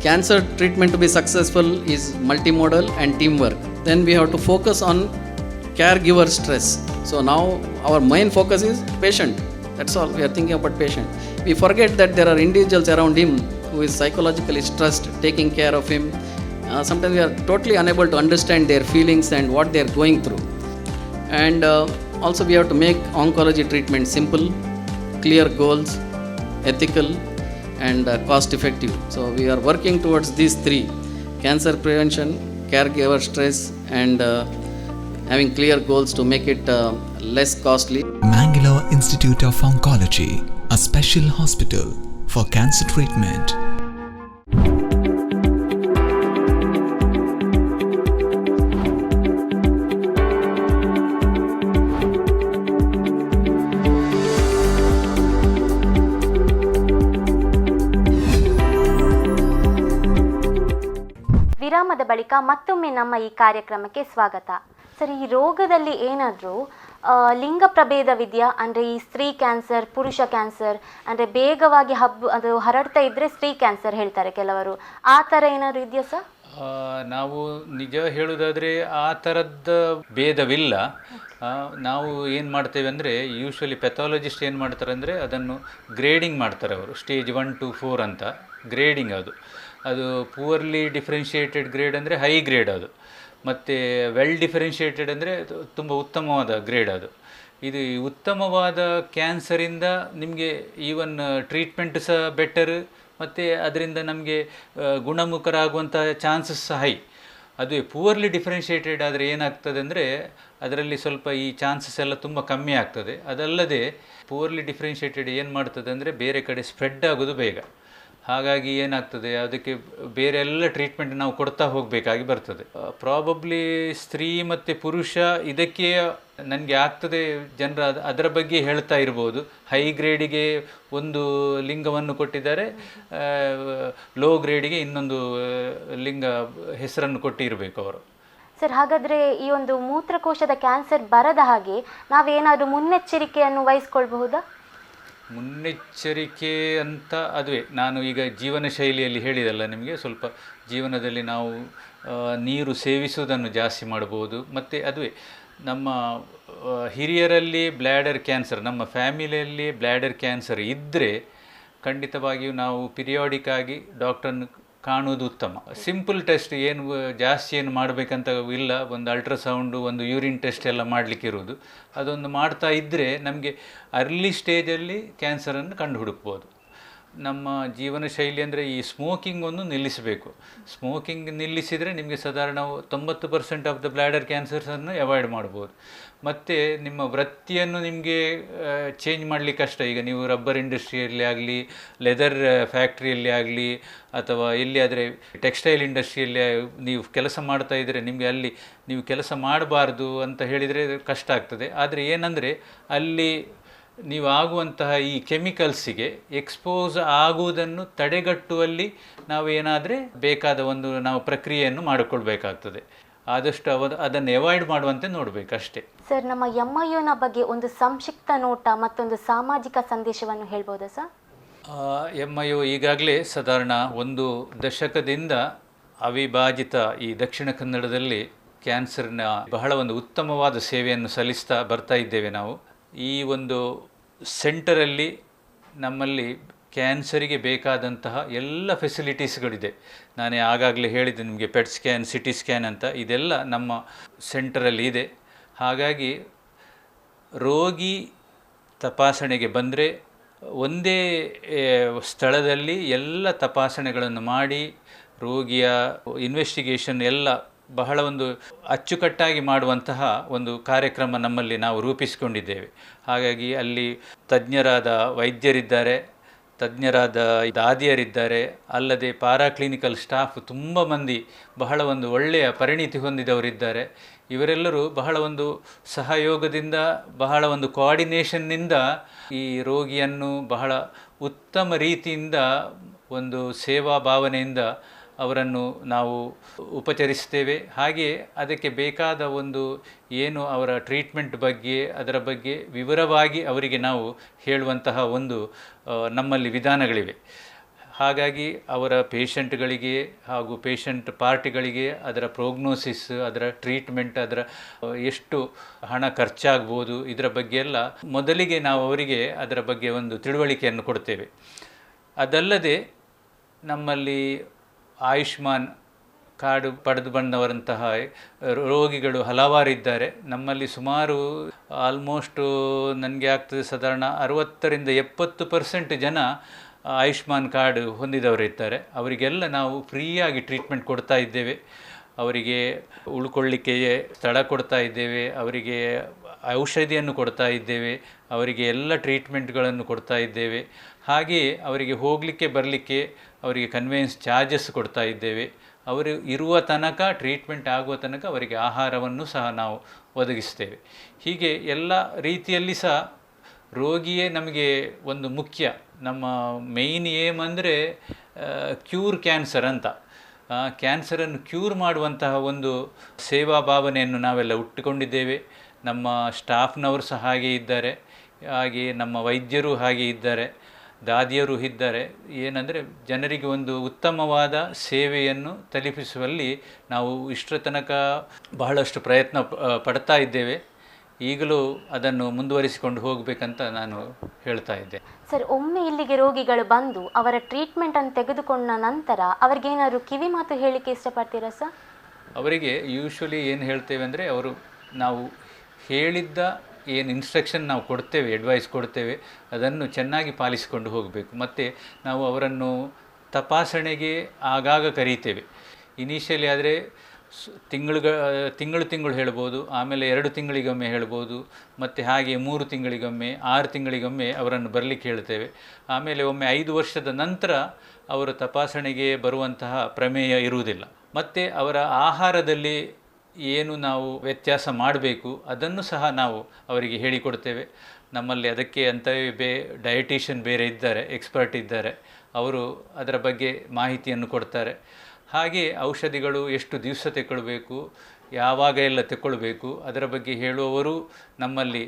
Cancer treatment to be successful is multimodal and teamwork. Then we have to focus on caregiver stress. So now our main focus is patient. That's all. We are thinking about patient. We forget that there are individuals around him who is psychologically stressed, taking care of him. Sometimes we are totally unable to understand their feelings and what they are going through. And also we have to make oncology treatment simple, clear goals, ethical, and cost effective. So we are working towards these three: cancer prevention, caregiver stress, and having clear goals to make it less costly. Mangalore Institute of Oncology, a special hospital for cancer treatment. ವಿರಾಮದ ಬಳಿಕ ಮತ್ತೊಮ್ಮೆ ನಮ್ಮ ಈ ಕಾರ್ಯಕ್ರಮಕ್ಕೆ ಸ್ವಾಗತ. Sir, ಈ ರೋಗದಲ್ಲಿ ಏನಾದರೂ ಲಿಂಗ ಪ್ರಭೇದವಿದೆಯಾ? ಅಂದರೆ ಈ ಸ್ತ್ರೀ ಕ್ಯಾನ್ಸರ್, ಪುರುಷ ಕ್ಯಾನ್ಸರ್, ಅಂದರೆ ಬೇಗವಾಗಿ ಅದು ಹರಡ್ತಾ ಇದ್ದರೆ ಸ್ತ್ರೀ ಕ್ಯಾನ್ಸರ್ ಹೇಳ್ತಾರೆ ಕೆಲವರು, ಆ ಥರ ಏನಾದರೂ ಇದೆಯಾ ಸರ್? ನಾವು ನಿಜ ಹೇಳೋದಾದರೆ ಆ ಥರದ್ದು ಭೇದವಿಲ್ಲ. ನಾವು ಏನು ಮಾಡ್ತೇವೆ ಅಂದರೆ, ಯೂಶ್ವಲಿ ಪೆಥಾಲಜಿಸ್ಟ್ ಏನು ಮಾಡ್ತಾರೆ ಅಂದರೆ ಅದನ್ನು ಗ್ರೇಡಿಂಗ್ ಮಾಡ್ತಾರೆ ಅವರು. ಸ್ಟೇಜ್ 1 to 4 ಅಂತ ಗ್ರೇಡಿಂಗ್. ಅದು ಪೂರ್ಲಿ ಡಿಫ್ರೆನ್ಷಿಯೇಟೆಡ್ ಗ್ರೇಡ್ ಅಂದರೆ ಹೈ ಗ್ರೇಡ್ ಅದು, ಮತ್ತು ವೆಲ್ ಡಿಫ್ರೆನ್ಷಿಯೇಟೆಡ್ ಅಂದರೆ ತುಂಬ ಉತ್ತಮವಾದ ಗ್ರೇಡ್ ಅದು. ಇದು ಉತ್ತಮವಾದ ಕ್ಯಾನ್ಸರಿಂದ ನಿಮಗೆ ಈವನ್ ಟ್ರೀಟ್ಮೆಂಟ್ ಸಹ ಬೆಟರ್, ಮತ್ತು ಅದರಿಂದ ನಮಗೆ ಗುಣಮುಖರಾಗುವಂಥ ಚಾನ್ಸಸ್ ಸಹ ಹೈ. ಅದು ಪೂರ್ಲಿ ಡಿಫ್ರೆನ್ಷಿಯೇಟೆಡ್ ಆದರೆ ಏನಾಗ್ತದೆ ಅಂದರೆ ಅದರಲ್ಲಿ ಸ್ವಲ್ಪ ಈ ಚಾನ್ಸಸ್ ಎಲ್ಲ ತುಂಬ ಕಮ್ಮಿ ಆಗ್ತದೆ. ಅದಲ್ಲದೆ ಪೂರ್ಲಿ ಡಿಫ್ರೆನ್ಷಿಯೇಟೆಡ್ ಏನು ಮಾಡ್ತದೆ ಅಂದರೆ ಬೇರೆ ಕಡೆ ಸ್ಪ್ರೆಡ್ ಆಗೋದು ಬೇಗ. ಹಾಗಾಗಿ ಏನಾಗ್ತದೆ, ಅದಕ್ಕೆ ಬೇರೆ ಎಲ್ಲ ಟ್ರೀಟ್ಮೆಂಟ್ ನಾವು ಕೊಡ್ತಾ ಹೋಗಬೇಕಾಗಿ ಬರ್ತದೆ. ಪ್ರಾಬಬ್ಲಿ ಸ್ತ್ರೀ ಮತ್ತು ಪುರುಷ ಇದಕ್ಕೆ ನನಗೆ ಆಗ್ತದೆ, ಜನರ ಅದರ ಬಗ್ಗೆ ಹೇಳ್ತಾ ಇರ್ಬೋದು. ಹೈ ಗ್ರೇಡಿಗೆ ಒಂದು ಲಿಂಗವನ್ನು ಕೊಟ್ಟಿದ್ದಾರೆ, ಲೋ ಗ್ರೇಡಿಗೆ ಇನ್ನೊಂದು ಲಿಂಗ ಹೆಸರನ್ನು ಕೊಟ್ಟಿರಬೇಕು ಅವರು. ಸರ್, ಹಾಗಾದರೆ ಈ ಒಂದು ಮೂತ್ರಕೋಶದ ಕ್ಯಾನ್ಸರ್ ಬರದ ಹಾಗೆ ನಾವೇನಾದರೂ ಮುನ್ನೆಚ್ಚರಿಕೆಯನ್ನು ವಹಿಸ್ಕೊಳ್ಬಹುದಾ? ಮುನ್ನೆಚ್ಚರಿಕೆ ಅಂತ ಅದುವೇ ನಾನು ಈಗ ಜೀವನ ಶೈಲಿಯಲ್ಲಿ ಹೇಳಿದಲ್ಲ ನಿಮಗೆ, ಸ್ವಲ್ಪ ಜೀವನದಲ್ಲಿ ನಾವು ನೀರು ಸೇವಿಸುವುದನ್ನು ಜಾಸ್ತಿ ಮಾಡ್ಬೋದು. ಮತ್ತು ಅದುವೇ ನಮ್ಮ ಹಿರಿಯರಲ್ಲಿ ಬ್ಲ್ಯಾಡರ್ ಕ್ಯಾನ್ಸರ್, ನಮ್ಮ ಫ್ಯಾಮಿಲಿಯಲ್ಲಿ ಬ್ಲ್ಯಾಡರ್ ಕ್ಯಾನ್ಸರ್ ಇದ್ದರೆ ಖಂಡಿತವಾಗಿಯೂ ನಾವು ಪಿರಿಯಾಡಿಕ್ ಆಗಿ ಡಾಕ್ಟ್ರನ್ನು ಕಾಣುವುದು ಉತ್ತಮ. ಸಿಂಪಲ್ ಟೆಸ್ಟ್ ಏನು ಜಾಸ್ತಿ ಏನು ಮಾಡಬೇಕಂತ ಇಲ್ಲ, ಒಂದು ಅಲ್ಟ್ರಾಸೌಂಡು, ಒಂದು ಯೂರಿನ್ ಟೆಸ್ಟ್ ಎಲ್ಲ ಮಾಡಲಿಕ್ಕೆ ಇರೋದು. ಅದೊಂದು ಮಾಡ್ತಾ ಇದ್ದರೆ ನಮಗೆ ಅರ್ಲಿ ಸ್ಟೇಜಲ್ಲಿ ಕ್ಯಾನ್ಸರನ್ನು ಕಂಡು ಹುಡುಕ್ಬೋದು. ನಮ್ಮ ಜೀವನ ಶೈಲಿ ಅಂದರೆ ಈ ಸ್ಮೋಕಿಂಗನ್ನು ನಿಲ್ಲಿಸಬೇಕು. ಸ್ಮೋಕಿಂಗ್ ನಿಲ್ಲಿಸಿದರೆ ನಿಮಗೆ ಸಾಧಾರಣ 90% ಆಫ್ ದ ಬ್ಲ್ಯಾಡರ್ ಕ್ಯಾನ್ಸರ್ಸನ್ನು ಅವಾಯ್ಡ್ ಮಾಡ್ಬೋದು. ಮತ್ತು ನಿಮ್ಮ ವೃತ್ತಿಯನ್ನು ನಿಮಗೆ ಚೇಂಜ್ ಮಾಡಲಿಕ್ಕೆ ಕಷ್ಟ. ಈಗ ನೀವು ರಬ್ಬರ್ ಇಂಡಸ್ಟ್ರಿಯಲ್ಲಿ ಆಗಲಿ, ಲೆದರ್ ಫ್ಯಾಕ್ಟ್ರಿಯಲ್ಲಿ ಆಗಲಿ, ಅಥವಾ ಎಲ್ಲಿಯಾದರೆ ಟೆಕ್ಸ್ಟೈಲ್ ಇಂಡಸ್ಟ್ರಿಯಲ್ಲಿ ನೀವು ಕೆಲಸ ಮಾಡ್ತಾ ಇದ್ದರೆ ನಿಮಗೆ ಅಲ್ಲಿ ನೀವು ಕೆಲಸ ಮಾಡಬಾರ್ದು ಅಂತ ಹೇಳಿದರೆ ಕಷ್ಟ ಆಗ್ತದೆ. ಆದರೆ ಏನಂದರೆ ಅಲ್ಲಿ ನೀವು ಆಗುವಂತಹ ಈ ಕೆಮಿಕಲ್ಸಿಗೆ ಎಕ್ಸ್ಪೋಸ್ ಆಗುವುದನ್ನು ತಡೆಗಟ್ಟುವಲ್ಲಿ ನಾವು ಏನಾದರೆ ಬೇಕಾದ ಒಂದು ನಾವು ಪ್ರಕ್ರಿಯೆಯನ್ನು ಮಾಡಿಕೊಳ್ಬೇಕಾಗ್ತದೆ. ಆದಷ್ಟು ಅದನ್ನು ಅವಾಯ್ಡ್ ಮಾಡುವಂತೆ ನೋಡಬೇಕಷ್ಟೇ. ಸರ್, ನಮ್ಮ MIOನ ಬಗ್ಗೆ ಒಂದು ಸಂಕ್ಷಿಪ್ತ ನೋಟ ಮತ್ತೊಂದು ಸಾಮಾಜಿಕ ಸಂದೇಶವನ್ನು ಹೇಳ್ಬೋದಾ ಸರ್? MIO ಈಗಾಗಲೇ ಸಾಧಾರಣ 1 ದಶಕದಿಂದ ಅವಿಭಾಜಿತ ಈ ದಕ್ಷಿಣ ಕನ್ನಡದಲ್ಲಿ ಕ್ಯಾನ್ಸರ್ನ ಬಹಳ ಒಂದು ಉತ್ತಮವಾದ ಸೇವೆಯನ್ನು ಸಲ್ಲಿಸ್ತಾ ಬರ್ತಾ ಇದ್ದೇವೆ ನಾವು. ಈ ಒಂದು ಸೆಂಟರಲ್ಲಿ ನಮ್ಮಲ್ಲಿ ಕ್ಯಾನ್ಸರಿಗೆ ಬೇಕಾದಂತಹ ಎಲ್ಲ ಫೆಸಿಲಿಟೀಸ್ಗಳಿದೆ. ನಾನೇ ಆಗಾಗಲೇ ಹೇಳಿದ್ದೆ ನಿಮಗೆ, ಪೆಟ್ ಸ್ಕ್ಯಾನ್, CT ಸ್ಕ್ಯಾನ್ ಅಂತ ಇದೆಲ್ಲ ನಮ್ಮ ಸೆಂಟರಲ್ಲಿ ಇದೆ. ಹಾಗಾಗಿ ರೋಗಿ ತಪಾಸಣೆಗೆ ಬಂದರೆ ಒಂದೇ ಸ್ಥಳದಲ್ಲಿ ಎಲ್ಲ ತಪಾಸಣೆಗಳನ್ನು ಮಾಡಿ ರೋಗಿಯ ಇನ್ವೆಸ್ಟಿಗೇಷನ್ ಎಲ್ಲ ಬಹಳ ಒಂದು ಅಚ್ಚುಕಟ್ಟಾಗಿ ಮಾಡುವಂತಹ ಒಂದು ಕಾರ್ಯಕ್ರಮ ನಮ್ಮಲ್ಲಿ ನಾವು ರೂಪಿಸಿಕೊಂಡಿದ್ದೇವೆ. ಹಾಗಾಗಿ ಅಲ್ಲಿ ತಜ್ಞರಾದ ವೈದ್ಯರಿದ್ದಾರೆ, ತಜ್ಞರಾದ ದಾದಿಯರಿದ್ದಾರೆ, ಅಲ್ಲದೆ ಪ್ಯಾರಾಕ್ಲಿನಿಕಲ್ ಸ್ಟಾಫ್ ತುಂಬ ಮಂದಿ ಬಹಳ ಒಂದು ಒಳ್ಳೆಯ ಪರಿಣಿತಿ ಹೊಂದಿದವರಿದ್ದಾರೆ. ಇವರೆಲ್ಲರೂ ಬಹಳ ಒಂದು ಸಹಯೋಗದಿಂದ, ಬಹಳ ಒಂದು ಕೋಆರ್ಡಿನೇಷನ್ನಿಂದ ಈ ರೋಗಿಯನ್ನು ಬಹಳ ಉತ್ತಮ ರೀತಿಯಿಂದ ಒಂದು ಸೇವಾ ಭಾವನೆಯಿಂದ ಅವರನ್ನು ನಾವು ಉಪಚರಿಸ್ತೇವೆ. ಹಾಗೆ ಅದಕ್ಕೆ ಬೇಕಾದ ಒಂದು ಏನು ಅವರ ಟ್ರೀಟ್ಮೆಂಟ್ ಬಗ್ಗೆ, ಅದರ ಬಗ್ಗೆ ವಿವರವಾಗಿ ಅವರಿಗೆ ನಾವು ಹೇಳುವಂತಹ ಒಂದು ನಮ್ಮಲ್ಲಿ ವಿಧಾನಗಳಿವೆ. ಹಾಗಾಗಿ ಅವರ ಪೇಷಂಟ್ಗಳಿಗೆ ಹಾಗೂ ಪೇಷಂಟ್ ಪಾರ್ಟಿಗಳಿಗೆ ಅದರ ಪ್ರೋಗ್ನೋಸಿಸ್, ಅದರ ಟ್ರೀಟ್ಮೆಂಟ್, ಅದರ ಎಷ್ಟು ಹಣ ಖರ್ಚಾಗ್ಬೋದು ಇದರ ಬಗ್ಗೆ ಎಲ್ಲ ಮೊದಲಿಗೆ ನಾವು ಅವರಿಗೆ ಅದರ ಬಗ್ಗೆ ಒಂದು ತಿಳುವಳಿಕೆಯನ್ನು ಕೊಡ್ತೇವೆ. ಅದಲ್ಲದೆ ನಮ್ಮಲ್ಲಿ ಆಯುಷ್ಮಾನ್ ಕಾರ್ಡು ಪಡೆದು ಬಂದವರಂತಹ ರೋಗಿಗಳು ಹಲವಾರಿದ್ದಾರೆ. ನಮ್ಮಲ್ಲಿ ಸುಮಾರು ಆಲ್ಮೋಸ್ಟು ನನಗೆ ಆಗ್ತದೆ ಸಾಧಾರಣ 60-70% ಜನ ಆಯುಷ್ಮಾನ್ ಕಾರ್ಡ್ ಹೊಂದಿದವರಿದ್ದಾರೆ. ಅವರಿಗೆಲ್ಲ ನಾವು ಫ್ರೀಯಾಗಿ ಟ್ರೀಟ್ಮೆಂಟ್ ಕೊಡ್ತಾ ಇದ್ದೇವೆ. ಅವರಿಗೆ ಉಳ್ಕೊಳ್ಳಿಕ್ಕೆ ಸ್ಥಳ ಕೊಡ್ತಾ ಇದ್ದೇವೆ, ಅವರಿಗೆ ಔಷಧಿಯನ್ನು ಕೊಡ್ತಾ ಇದ್ದೇವೆ, ಅವರಿಗೆ ಎಲ್ಲ ಟ್ರೀಟ್ಮೆಂಟ್ಗಳನ್ನು ಕೊಡ್ತಾ ಇದ್ದೇವೆ. ಹಾಗೆಯೇ ಅವರಿಗೆ ಹೋಗಲಿಕ್ಕೆ ಬರಲಿಕ್ಕೆ ಅವರಿಗೆ ಕನ್ವೆನ್ಸ್ ಚಾರ್ಜಸ್ ಕೊಡ್ತಾ ಇದ್ದೇವೆ. ಅವರು ಇರುವ ತನಕ, ಟ್ರೀಟ್ಮೆಂಟ್ ಆಗುವ ತನಕ ಅವರಿಗೆ ಆಹಾರವನ್ನು ಸಹ ನಾವು ಒದಗಿಸ್ತೇವೆ. ಹೀಗೆ ಎಲ್ಲ ರೀತಿಯಲ್ಲಿ ಸಹ ರೋಗಿಯೇ ನಮಗೆ ಒಂದು ಮುಖ್ಯ. ನಮ್ಮ ಮೇಯ್ನ್ ಏಮ್ ಅಂದರೆ ಕ್ಯೂರ್ ಕ್ಯಾನ್ಸರ್ ಅಂತ. ಕ್ಯಾನ್ಸರನ್ನು ಕ್ಯೂರ್ ಮಾಡುವಂತಹ ಒಂದು ಸೇವಾ ಭಾವನೆಯನ್ನು ನಾವೆಲ್ಲ ಹುಟ್ಟಿಕೊಂಡಿದ್ದೇವೆ. ನಮ್ಮ ಸ್ಟಾಫ್ನವರು ಸಹ ಹಾಗೆ ಇದ್ದಾರೆ, ಹಾಗೆ ನಮ್ಮ ವೈದ್ಯರು ಹಾಗೆ ಇದ್ದಾರೆ, ದಾದಿಯರು ಇದ್ದಾರೆ. ಏನಂದರೆ ಜನರಿಗೆ ಒಂದು ಉತ್ತಮವಾದ ಸೇವೆಯನ್ನು ತಲುಪಿಸುವಲ್ಲಿ ನಾವು ಇಷ್ಟರ ತನಕ ಬಹಳಷ್ಟು ಪ್ರಯತ್ನ ಪಡ್ತಾ ಇದ್ದೇವೆ. ಈಗಲೂ ಅದನ್ನು ಮುಂದುವರಿಸಿಕೊಂಡು ಹೋಗಬೇಕಂತ ನಾನು ಹೇಳ್ತಾ ಇದ್ದೆ. ಸರ್, ಒಮ್ಮೆ ಇಲ್ಲಿಗೆ ರೋಗಿಗಳು ಬಂದು ಅವರ ಟ್ರೀಟ್ಮೆಂಟನ್ನು ತೆಗೆದುಕೊಂಡ ನಂತರ ಅವರಿಗೇನಾದ್ರು ಕಿವಿ ಮಾತು ಹೇಳಲಿಕ್ಕೆ ಇಷ್ಟಪಡ್ತೀರಾ ಸರ್? ಅವರಿಗೆ ಯೂಶ್ವಲಿ ಏನು ಹೇಳ್ತೇವೆ ಅಂದರೆ, ಅವರು ನಾವು ಹೇಳಿದ್ದ ಏನು ಇನ್ಸ್ಟ್ರಕ್ಷನ್ ನಾವು ಕೊಡ್ತೇವೆ, ಅಡ್ವೈಸ್ ಕೊಡ್ತೇವೆ, ಅದನ್ನು ಚೆನ್ನಾಗಿ ಪಾಲಿಸಿಕೊಂಡು ಹೋಗಬೇಕು. ಮತ್ತು ನಾವು ಅವರನ್ನು ತಪಾಸಣೆಗೆ ಆಗಾಗ ಕರೀತೇವೆ. ಇನಿಷಿಯಲಿ ಆದರೆ ತಿಂಗಳು ಹೇಳ್ಬೋದು, ಆಮೇಲೆ 2 ತಿಂಗಳಿಗೊಮ್ಮೆ ಹೇಳ್ಬೋದು, ಮತ್ತು ಹಾಗೆ 3 ತಿಂಗಳಿಗೊಮ್ಮೆ, 6 ತಿಂಗಳಿಗೊಮ್ಮೆ ಅವರನ್ನು ಬರಲಿಕ್ಕೆ ಹೇಳ್ತೇವೆ. ಆಮೇಲೆ ಒಮ್ಮೆ 5 ವರ್ಷದ ನಂತರ ಅವರು ತಪಾಸಣೆಗೆ ಬರುವಂತಹ ಪ್ರಮೇಯ ಇರುವುದಿಲ್ಲ. ಮತ್ತು ಅವರ ಆಹಾರದಲ್ಲಿ ಏನು ನಾವು ವ್ಯತ್ಯಾಸ ಮಾಡಬೇಕು ಅದನ್ನು ಸಹ ನಾವು ಅವರಿಗೆ ಹೇಳಿಕೊಡ್ತೇವೆ. ನಮ್ಮಲ್ಲಿ ಅದಕ್ಕೆ ಅಂತವೇ ಡಯಟಿಷಿಯನ್ ಬೇರೆ ಇದ್ದಾರೆ, ಎಕ್ಸ್ಪರ್ಟ್ ಇದ್ದಾರೆ, ಅವರು ಅದರ ಬಗ್ಗೆ ಮಾಹಿತಿಯನ್ನು ಕೊಡ್ತಾರೆ. ಹಾಗೆ ಔಷಧಿಗಳು ಎಷ್ಟು ದಿವಸ ತಗೊಳ್ಬೇಕು, ಯಾವಾಗ ಎಲ್ಲ ತಗೊಳ್ಬೇಕು ಅದರ ಬಗ್ಗೆ ಹೇಳುವವರು ನಮ್ಮಲ್ಲಿ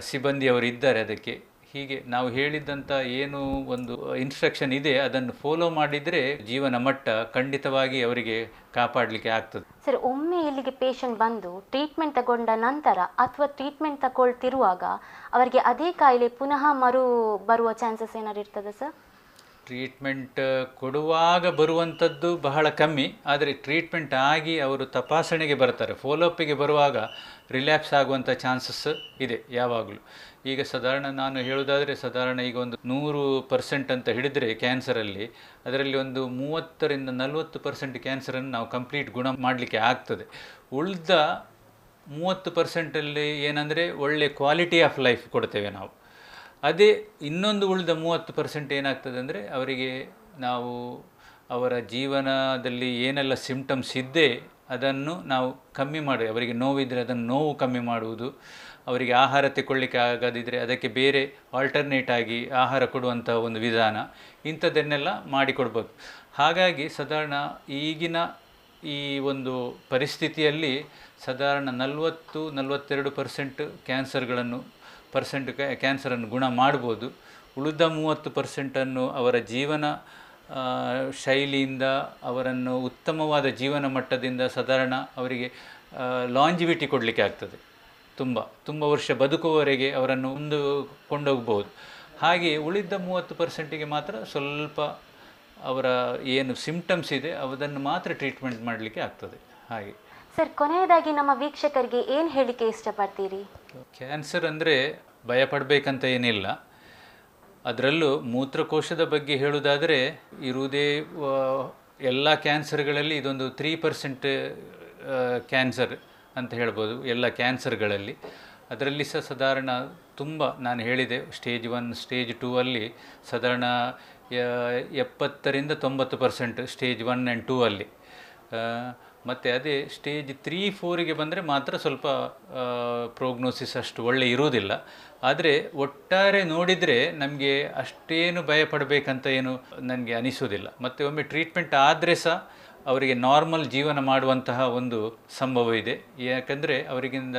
ಸಿಬ್ಬಂದಿಯವರು ಇದ್ದಾರೆ. ಅದಕ್ಕೆ ಹೀಗೆ ನಾವು ಹೇಳಿದ್ದಂಥ ಏನು ಒಂದು ಇನ್ಸ್ಟ್ರಕ್ಷನ್ ಇದೆ ಅದನ್ನು ಫಾಲೋ ಮಾಡಿದರೆ ಜೀವನ ಮಟ್ಟ ಖಂಡಿತವಾಗಿ ಅವರಿಗೆ ಕಾಪಾಡಲಿಕ್ಕೆ ಆಗ್ತದೆ. ಸರ್, ಒಮ್ಮೆ ಇಲ್ಲಿಗೆ ಪೇಷಂಟ್ ಬಂದು ಟ್ರೀಟ್ಮೆಂಟ್ ತಗೊಂಡ ನಂತರ ಅಥವಾ ಟ್ರೀಟ್ಮೆಂಟ್ ತಗೊಳ್ತಿರುವಾಗ ಅವರಿಗೆ ಅದೇ ಕಾಯಿಲೆ ಪುನಃ ಬರುವ ಚಾನ್ಸಸ್ ಏನಾದ್ರು ಇರ್ತದೆ ಸರ್? ಟ್ರೀಟ್ಮೆಂಟ್ ಕೊಡುವಾಗ ಬರುವಂಥದ್ದು ಬಹಳ ಕಮ್ಮಿ, ಆದರೆ ಟ್ರೀಟ್ಮೆಂಟ್ ಆಗಿ ಅವರು ತಪಾಸಣೆಗೆ ಬರ್ತಾರೆ, ಫಾಲೋಅಪ್ಪಿಗೆ ಬರುವಾಗ ರಿಲ್ಯಾಪ್ಸ್ ಆಗುವಂಥ ಚಾನ್ಸಸ್ ಇದೆ ಯಾವಾಗಲೂ. ಈಗ ಸಾಧಾರಣ ನಾನು ಹೇಳೋದಾದರೆ ಸಾಧಾರಣ ಈಗ ಒಂದು 100% ಅಂತ ಹಿಡಿದರೆ ಕ್ಯಾನ್ಸರಲ್ಲಿ, ಅದರಲ್ಲಿ ಒಂದು 30-40% ಕ್ಯಾನ್ಸರನ್ನು ನಾವು ಕಂಪ್ಲೀಟ್ ಗುಣ ಮಾಡಲಿಕ್ಕೆ ಆಗ್ತದೆ. ಉಳಿದ 30%ಅಲ್ಲಿ ಏನಂದರೆ ಒಳ್ಳೆ ಕ್ವಾಲಿಟಿ ಆಫ್ ಲೈಫ್ ಕೊಡ್ತೇವೆ ನಾವು. ಅದೇ ಇನ್ನೊಂದು ಉಳಿದ 30% ಏನಾಗ್ತದೆ ಅಂದರೆ ಅವರಿಗೆ ನಾವು ಅವರ ಜೀವನದಲ್ಲಿ ಏನೆಲ್ಲ ಸಿಂಪ್ಟಮ್ಸ್ ಇದ್ದೇ ಅದನ್ನು ನಾವು ಕಮ್ಮಿ ಮಾಡಿ, ಅವರಿಗೆ ನೋವಿದ್ದರೆ ಅದನ್ನು ನೋವು ಕಮ್ಮಿ ಮಾಡುವುದು, ಅವರಿಗೆ ಆಹಾರ ತಗೊಳ್ಳಿಕ್ಕೆ ಆಗದಿದ್ದರೆ ಅದಕ್ಕೆ ಬೇರೆ ಆಲ್ಟರ್ನೇಟ್ ಆಗಿ ಆಹಾರ ಕೊಡುವಂಥ ಒಂದು ವಿಧಾನ, ಇಂಥದ್ದನ್ನೆಲ್ಲ ಮಾಡಿಕೊಡ್ಬೋದು. ಹಾಗಾಗಿ ಸಾಧಾರಣ ಈಗಿನ ಈ ಒಂದು ಪರಿಸ್ಥಿತಿಯಲ್ಲಿ ಸಾಧಾರಣ 40-42% ಕ್ಯಾನ್ಸರನ್ನು ಗುಣ ಮಾಡ್ಬೋದು. ಉಳಿದ 30% ಅವರ ಜೀವನ ಶೈಲಿಯಿಂದ, ಅವರನ್ನು ಉತ್ತಮವಾದ ಜೀವನ ಮಟ್ಟದಿಂದ ಸಾಧಾರಣ ಅವರಿಗೆ ಲಾಂಜಿವಿಟಿ ಕೊಡಲಿಕ್ಕೆ ಆಗ್ತದೆ. ತುಂಬ ವರ್ಷ ಬದುಕುವವರೆಗೆ ಅವರನ್ನು ಮುಂದೆ ಕೊಂಡೋಗ್ಬೋದು. ಹಾಗೆ ಉಳಿದ 30%ಗೆ ಮಾತ್ರ ಸ್ವಲ್ಪ ಅವರ ಏನು ಸಿಂಪ್ಟಮ್ಸ್ ಇದೆ ಅದನ್ನು ಮಾತ್ರ ಟ್ರೀಟ್ಮೆಂಟ್ ಮಾಡಲಿಕ್ಕೆ ಆಗ್ತದೆ. ಹಾಗೆ ಸರ್, ಕೊನೆಯದಾಗಿ ನಮ್ಮ ವೀಕ್ಷಕರಿಗೆ ಏನು ಹೇಳಲಿಕ್ಕೆ ಇಷ್ಟಪಡ್ತೀರಿ? ಕ್ಯಾನ್ಸರ್ ಅಂದರೆ ಭಯಪಡಬೇಕಂತ ಏನಿಲ್ಲ. ಅದರಲ್ಲೂ ಮೂತ್ರಕೋಶದ ಬಗ್ಗೆ ಹೇಳುವುದಾದರೆ ಇರುವುದೇ ಎಲ್ಲ ಕ್ಯಾನ್ಸರ್ಗಳಲ್ಲಿ ಇದೊಂದು 3% ಕ್ಯಾನ್ಸರ್ ಅಂತ ಹೇಳ್ಬೋದು ಎಲ್ಲ ಕ್ಯಾನ್ಸರ್ಗಳಲ್ಲಿ. ಅದರಲ್ಲಿ ಸಹ ಸಾಧಾರಣ ತುಂಬ ನಾನು ಹೇಳಿದೆ ಸ್ಟೇಜ್ 1 ಸ್ಟೇಜ್ 2 ಅಲ್ಲಿ ಸಾಧಾರಣ 70-90% ಸ್ಟೇಜ್ 1 ಆ್ಯಂಡ್ 2 ಅಲ್ಲಿ. ಮತ್ತು ಅದೇ ಸ್ಟೇಜ್ 3-4ಗೆ ಬಂದರೆ ಮಾತ್ರ ಸ್ವಲ್ಪ ಪ್ರೋಗ್ನೋಸಿಸ್ ಅಷ್ಟು ಒಳ್ಳೆ ಇರುವುದಿಲ್ಲ. ಆದರೆ ಒಟ್ಟಾರೆ ನೋಡಿದರೆ ನಮಗೆ ಅಷ್ಟೇನು ಭಯಪಡಬೇಕಂತ ಏನು ನನಗೆ ಅನಿಸೋದಿಲ್ಲ. ಮತ್ತು ಒಮ್ಮೆ ಟ್ರೀಟ್ಮೆಂಟ್ ಆದರೆ ಸಹ ಅವರಿಗೆ ನಾರ್ಮಲ್ ಜೀವನ ಮಾಡುವಂತಹ ಒಂದು ಸಂಭವ ಇದೆ. ಯಾಕಂದರೆ ಅವರಿಗಿಂದ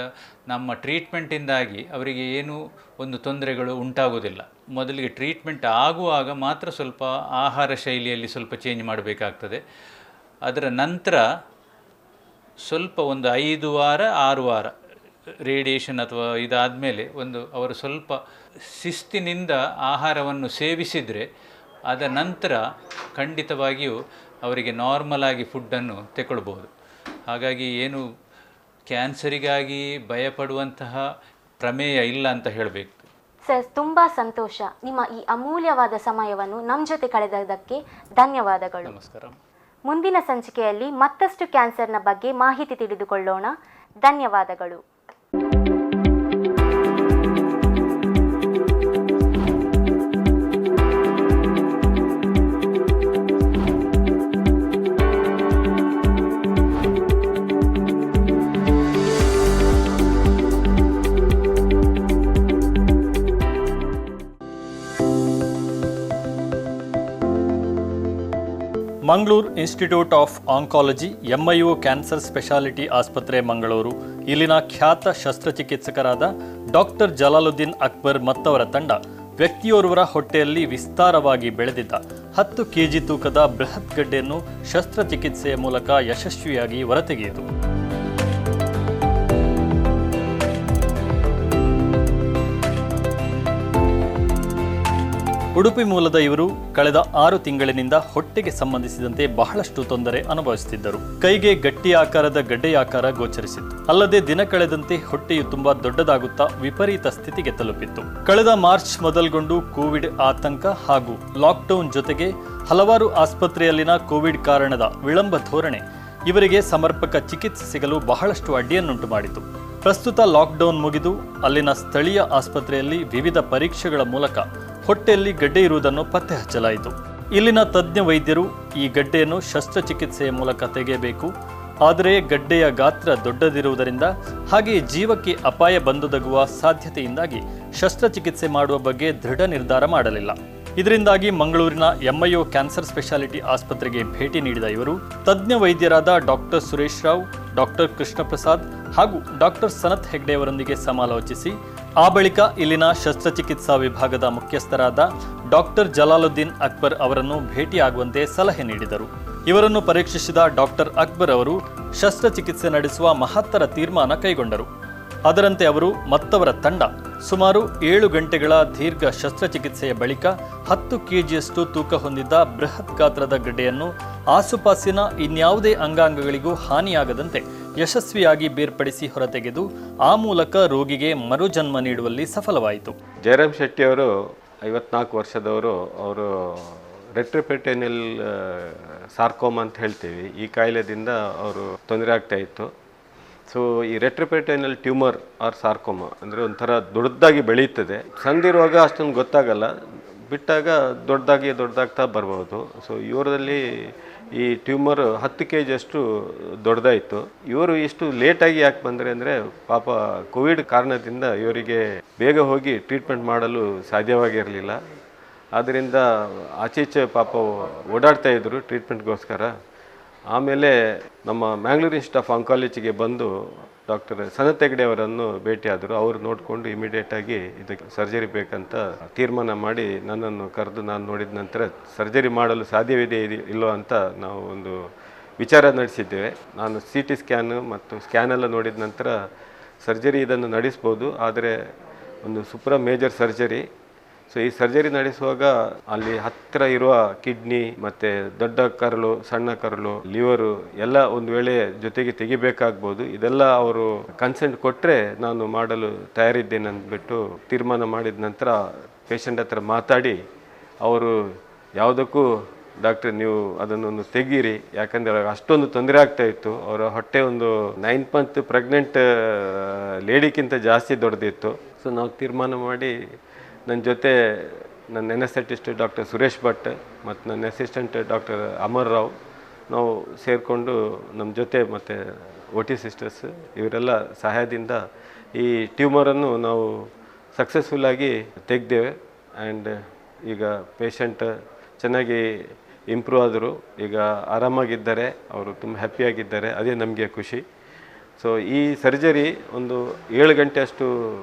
ನಮ್ಮ ಟ್ರೀಟ್ಮೆಂಟಿಂದಾಗಿ ಅವರಿಗೆ ಏನೂ ಒಂದು ತೊಂದರೆಗಳು ಉಂಟಾಗೋದಿಲ್ಲ. ಮೊದಲಿಗೆ ಟ್ರೀಟ್ಮೆಂಟ್ ಆಗುವಾಗ ಮಾತ್ರ ಸ್ವಲ್ಪ ಆಹಾರ ಶೈಲಿಯಲ್ಲಿ ಸ್ವಲ್ಪ ಚೇಂಜ್ ಮಾಡಬೇಕಾಗ್ತದೆ. ಅದರ ನಂತರ ಸ್ವಲ್ಪ ಒಂದು 5 ವಾರ 6 ವಾರ ರೇಡಿಯೇಷನ್ ಅಥವಾ ಇದಾದಮೇಲೆ ಅವರು ಸ್ವಲ್ಪ ಶಿಸ್ತಿನಿಂದ ಆಹಾರವನ್ನು ಸೇವಿಸಿದರೆ ಅದ ನಂತರ ಖಂಡಿತವಾಗಿಯೂ ಅವರಿಗೆ ನಾರ್ಮಲ್ ಆಗಿ ಫುಡ್ಡನ್ನು ತಗೊಳ್ಬೋದು. ಹಾಗಾಗಿ ಏನು ಕ್ಯಾನ್ಸರಿಗಾಗಿ ಭಯಪಡುವಂತಹ ಪ್ರಮೇಯ ಇಲ್ಲ ಅಂತ ಹೇಳಬೇಕು. ಸರ್, ತುಂಬ ಸಂತೋಷ. ನಿಮ್ಮ ಈ ಅಮೂಲ್ಯವಾದ ಸಮಯವನ್ನು ನಮ್ಮ ಜೊತೆ ಕಳೆದದ್ದಕ್ಕೆ ಧನ್ಯವಾದಗಳು. ನಮಸ್ಕಾರ. ಮುಂದಿನ ಸಂಚಿಕೆಯಲ್ಲಿ ಮತ್ತಷ್ಟು ಕ್ಯಾನ್ಸರ್ನ ಬಗ್ಗೆ ಮಾಹಿತಿ ತಿಳಿದುಕೊಳ್ಳೋಣ. ಧನ್ಯವಾದಗಳು. Mangaluru institute of oncology MIO cancer speciality ಆಸ್ಪತ್ರೆ ಮಂಗಳೂರು ಇಲ್ಲಿನ ಖ್ಯಾತ ಶಸ್ತ್ರಚಿಕಿತ್ಸಕರಾದ ಡಾಕ್ಟರ್ ಜಲಾಲುದ್ದೀನ್ ಅಕ್ಬರ್ ಮತ್ತವರ ತಂಡ ವ್ಯಕ್ತಿಯೋರ್ವರ ಹೊಟ್ಟೆಯಲ್ಲಿ ವಿಸ್ತಾರವಾಗಿ ಬೆಳೆದಿದ್ದ 10 kg ತೂಕದ ಬೃಹತ್ ಗಡ್ಡೆಯನ್ನು ಶಸ್ತ್ರಚಿಕಿತ್ಸೆಯ ಮೂಲಕ ಯಶಸ್ವಿಯಾಗಿ ಹೊರತೆಗೆಯಿತು. ಉಡುಪಿ ಮೂಲದ ಇವರು ಕಳೆದ 6 ತಿಂಗಳಿನಿಂದ ಹೊಟ್ಟೆಗೆ ಸಂಬಂಧಿಸಿದಂತೆ ಬಹಳಷ್ಟು ತೊಂದರೆ ಅನುಭವಿಸುತ್ತಿದ್ದರು. ಕೈಗೆ ಗಟ್ಟಿ ಆಕಾರದ ಗಡ್ಡೆಯಾಕಾರ ಗೋಚರಿಸಿತ್ತು. ಅಲ್ಲದೆ ದಿನ ಕಳೆದಂತೆ ಹೊಟ್ಟೆಯು ತುಂಬಾ ದೊಡ್ಡದಾಗುತ್ತಾ ವಿಪರೀತ ಸ್ಥಿತಿಗೆ ತಲುಪಿತ್ತು. ಕಳೆದ ಮಾರ್ಚ್ ಮೊದಲ್ಗೊಂಡು ಕೋವಿಡ್ ಆತಂಕ ಹಾಗೂ ಲಾಕ್ಡೌನ್ ಜೊತೆಗೆ ಹಲವಾರು ಆಸ್ಪತ್ರೆಯಲ್ಲಿನ ಕೋವಿಡ್ ಕಾರಣದ ವಿಳಂಬ ಧೋರಣೆ ಇವರಿಗೆ ಸಮರ್ಪಕ ಚಿಕಿತ್ಸೆ ಸಿಗಲು ಬಹಳಷ್ಟು ಅಡ್ಡಿಯನ್ನುಂಟು ಮಾಡಿತು. ಪ್ರಸ್ತುತ ಲಾಕ್ಡೌನ್ ಮುಗಿದು ಅಲ್ಲಿನ ಸ್ಥಳೀಯ ಆಸ್ಪತ್ರೆಯಲ್ಲಿ ವಿವಿಧ ಪರೀಕ್ಷೆಗಳ ಮೂಲಕ ಹೊಟ್ಟೆಯಲ್ಲಿ ಗಡ್ಡೆ ಇರುವುದನ್ನು ಪತ್ತೆ ಹಚ್ಚಲಾಯಿತು. ಇಲ್ಲಿನ ತಜ್ಞ ವೈದ್ಯರು ಈ ಗಡ್ಡೆಯನ್ನು ಶಸ್ತ್ರಚಿಕಿತ್ಸೆಯ ಮೂಲಕ ತೆಗೆಯಬೇಕು, ಆದರೆ ಗಡ್ಡೆಯ ಗಾತ್ರ ದೊಡ್ಡದಿರುವುದರಿಂದ ಹಾಗೆಯೇ ಜೀವಕ್ಕೆ ಅಪಾಯ ಬಂದೊದಗುವ ಸಾಧ್ಯತೆಯಿಂದಾಗಿ ಶಸ್ತ್ರಚಿಕಿತ್ಸೆ ಮಾಡುವ ಬಗ್ಗೆ ದೃಢ ನಿರ್ಧಾರ ಮಾಡಲಿಲ್ಲ. ಇದರಿಂದಾಗಿ ಮಂಗಳೂರಿನ MIO ಕ್ಯಾನ್ಸರ್ ಸ್ಪೆಷಾಲಿಟಿ ಆಸ್ಪತ್ರೆಗೆ ಭೇಟಿ ನೀಡಿದ ಇವರು ತಜ್ಞ ವೈದ್ಯರಾದ ಡಾಕ್ಟರ್ ಸುರೇಶ್ ರಾವ್, ಡಾಕ್ಟರ್ ಕೃಷ್ಣ ಪ್ರಸಾದ್ ಹಾಗೂ ಡಾಕ್ಟರ್ ಸನತ್ ಹೆಗ್ಡೆ ಅವರೊಂದಿಗೆ ಸಮಾಲೋಚಿಸಿ ಆ ಬಳಿಕ ಇಲ್ಲಿನ ಶಸ್ತ್ರಚಿಕಿತ್ಸಾ ವಿಭಾಗದ ಮುಖ್ಯಸ್ಥರಾದ ಡಾಕ್ಟರ್ ಜಲಾಲುದ್ದೀನ್ ಅಕ್ಬರ್ ಅವರನ್ನು ಭೇಟಿಯಾಗುವಂತೆ ಸಲಹೆ ನೀಡಿದರು. ಇವರನ್ನು ಪರೀಕ್ಷಿಸಿದ ಡಾಕ್ಟರ್ ಅಕ್ಬರ್ ಅವರು ಶಸ್ತ್ರಚಿಕಿತ್ಸೆ ನಡೆಸುವ ಮಹತ್ತರ ತೀರ್ಮಾನ ಕೈಗೊಂಡರು. ಅದರಂತೆ ಅವರು ಮತ್ತವರ ತಂಡ ಸುಮಾರು 7 ಗಂಟೆಗಳ ದೀರ್ಘ ಶಸ್ತ್ರಚಿಕಿತ್ಸೆಯ ಬಳಿಕ 10 ಕೆಜಿಯಷ್ಟು ತೂಕ ಹೊಂದಿದ್ದ ಬೃಹತ್ ಗಾತ್ರದ ಗಡ್ಡೆಯನ್ನು ಆಸುಪಾಸಿನ ಇನ್ಯಾವುದೇ ಅಂಗಾಂಗಗಳಿಗೂ ಹಾನಿಯಾಗದಂತೆ ಯಶಸ್ವಿಯಾಗಿ ಬೇರ್ಪಡಿಸಿ ಹೊರತೆಗೆದು ಆ ಮೂಲಕ ರೋಗಿಗೆ ಮರುಜನ್ಮ ನೀಡುವಲ್ಲಿ ಸಫಲವಾಯಿತು. ಜಯರಾಮ್ ಶೆಟ್ಟಿ ಅವರು 54 ವರ್ಷದವರು. ಅವರು ರೆಟ್ರೋಪೆರಿಟೋನಿಯಲ್ ಸಾರ್ಕೋಮಾ ಅಂತ ಹೇಳ್ತೀವಿ, ಈ ಕಾಯಿಲೆದಿಂದ ಅವರು ತೊಂದರೆ ಆಗ್ತಾ ಇತ್ತು. ಸೊ ಈ ರೆಟ್ರೋಪೆರಿಟೋನಿಯಲ್ ಟ್ಯೂಮರ್ ಆರ್ ಸಾರ್ಕೋಮಾ ಅಂದರೆ ಒಂಥರ ದೊಡ್ಡದಾಗಿ ಬೆಳೆಯುತ್ತದೆ. ಸಣ್ಣದಿರುವಾಗ ಅಷ್ಟೊಂದು ಗೊತ್ತಾಗಲ್ಲ, ಬಿಟ್ಟಾಗ ದೊಡ್ಡದಾಗ್ತಾ ಬರ್ಬೋದು. ಸೊ ಇವರಲ್ಲಿ ಈ ಟ್ಯೂಮರ್ 10 kg ಅಷ್ಟು ದೊಡ್ಡದಾಯಿತು. ಇವರು ಇಷ್ಟು ಲೇಟಾಗಿ ಯಾಕೆ ಬಂದರೆ ಅಂದರೆ ಪಾಪ ಕೋವಿಡ್ ಕಾರಣದಿಂದ ಇವರಿಗೆ ಬೇಗ ಹೋಗಿ ಟ್ರೀಟ್ಮೆಂಟ್ ಮಾಡಲು ಸಾಧ್ಯವಾಗಿರಲಿಲ್ಲ. ಆದ್ದರಿಂದ ಆಚೀಚೆ ಪಾಪ ಓಡಾಡ್ತಾ ಇದ್ದರು ಟ್ರೀಟ್ಮೆಂಟ್ಗೋಸ್ಕರ. ಆಮೇಲೆ ನಮ್ಮ ಮ್ಯಾಂಗ್ಳೂರ್ ಇನ್ಸ್ಟಿಟ್ಯೂಟ್ ಆಫ್ ಆಂಕಾಲಜಿಗೆ ಬಂದು ಡಾಕ್ಟರ್ ಸನತ್ ಹೆಗ್ಡೆ ಅವರನ್ನು ಭೇಟಿಯಾದರು. ಅವರು ನೋಡಿಕೊಂಡು ಇಮಿಡಿಯೇಟಾಗಿ ಇದಕ್ಕೆ ಸರ್ಜರಿ ಬೇಕಂತ ತೀರ್ಮಾನ ಮಾಡಿ ನನ್ನನ್ನು ಕರೆದು ನಾನು ನೋಡಿದ ನಂತರ ಸರ್ಜರಿ ಮಾಡಲು ಸಾಧ್ಯವಿದೆ ಇಲ್ಲೋ ಅಂತ ನಾವು ಒಂದು ವಿಚಾರ ನಡೆಸಿದ್ದೇವೆ. ನಾನು CT ಸ್ಕ್ಯಾನು ಮತ್ತು ಸ್ಕ್ಯಾನೆಲ್ಲ ನೋಡಿದ ನಂತರ ಸರ್ಜರಿ ಇದನ್ನು ನಡೆಸ್ಬೋದು, ಆದರೆ ಒಂದು ಮೇಜರ್ ಸರ್ಜರಿ. ಸೊ ಈ ಸರ್ಜರಿ ನಡೆಸುವಾಗ ಅಲ್ಲಿ ಹತ್ತಿರ ಇರುವ ಕಿಡ್ನಿ ಮತ್ತು ದೊಡ್ಡ ಕರಳು, ಸಣ್ಣ ಕರಳು, ಲಿವರು ಎಲ್ಲ ಒಂದು ವೇಳೆ ಜೊತೆಗೆ ತೆಗಿಬೇಕಾಗ್ಬೋದು. ಇದೆಲ್ಲ ಅವರು ಕನ್ಸೆಂಟ್ ಕೊಟ್ಟರೆ ನಾನು ಮಾಡಲು ತಯಾರಿದ್ದೇನೆ ಅಂದ್ಬಿಟ್ಟು ತೀರ್ಮಾನ ಮಾಡಿದ ನಂತರ ಪೇಷಂಟ್ ಹತ್ರ ಮಾತಾಡಿ ಅವರು ಯಾವುದಕ್ಕೂ ಡಾಕ್ಟ್ರ್ ನೀವು ಅದನ್ನೊಂದು ತೆಗೀರಿ, ಯಾಕಂದರೆ ಅಷ್ಟೊಂದು ತೊಂದರೆ ಆಗ್ತಾಯಿತ್ತು. ಅವರ ಹೊಟ್ಟೆ ಒಂದು 9th month ಪ್ರೆಗ್ನೆಂಟ್ ಲೇಡಿಗಿಂತ ಜಾಸ್ತಿ ದೊಡ್ಡದಿತ್ತು. ಸೊ ನಾವು ತೀರ್ಮಾನ ಮಾಡಿ ನನ್ನ ಜೊತೆ ನನ್ನ ಎನಸ್ಥೆಟಿಸ್ಟ್ ಡಾಕ್ಟರ್ ಸುರೇಶ್ ಭಟ್ ಮತ್ತು ನನ್ನ ಅಸಿಸ್ಟೆಂಟ್ ಡಾಕ್ಟರ್ ಅಮರ್ ರಾವ್ ನಾವು ಸೇರಿಕೊಂಡು ನಮ್ಮ ಜೊತೆ ಮತ್ತು OT ಸಿಸ್ಟರ್ಸ್ ಇವರೆಲ್ಲ ಸಹಾಯದಿಂದ ಈ ಟ್ಯೂಮರನ್ನು ನಾವು ಸಕ್ಸಸ್ಫುಲ್ಲಾಗಿ ತೆಗೆದೇವೆ. ಆ್ಯಂಡ್ ಈಗ ಪೇಷಂಟ್ ಚೆನ್ನಾಗಿ ಇಂಪ್ರೂವ್ ಆದರು, ಈಗ ಆರಾಮಾಗಿದ್ದಾರೆ, ಅವರು ತುಂಬ ಹ್ಯಾಪಿಯಾಗಿದ್ದಾರೆ, ಅದೇ ನಮಗೆ ಖುಷಿ. ಸೊ ಈ ಸರ್ಜರಿ ಒಂದು 7 ಗಂಟೆ ಅಷ್ಟು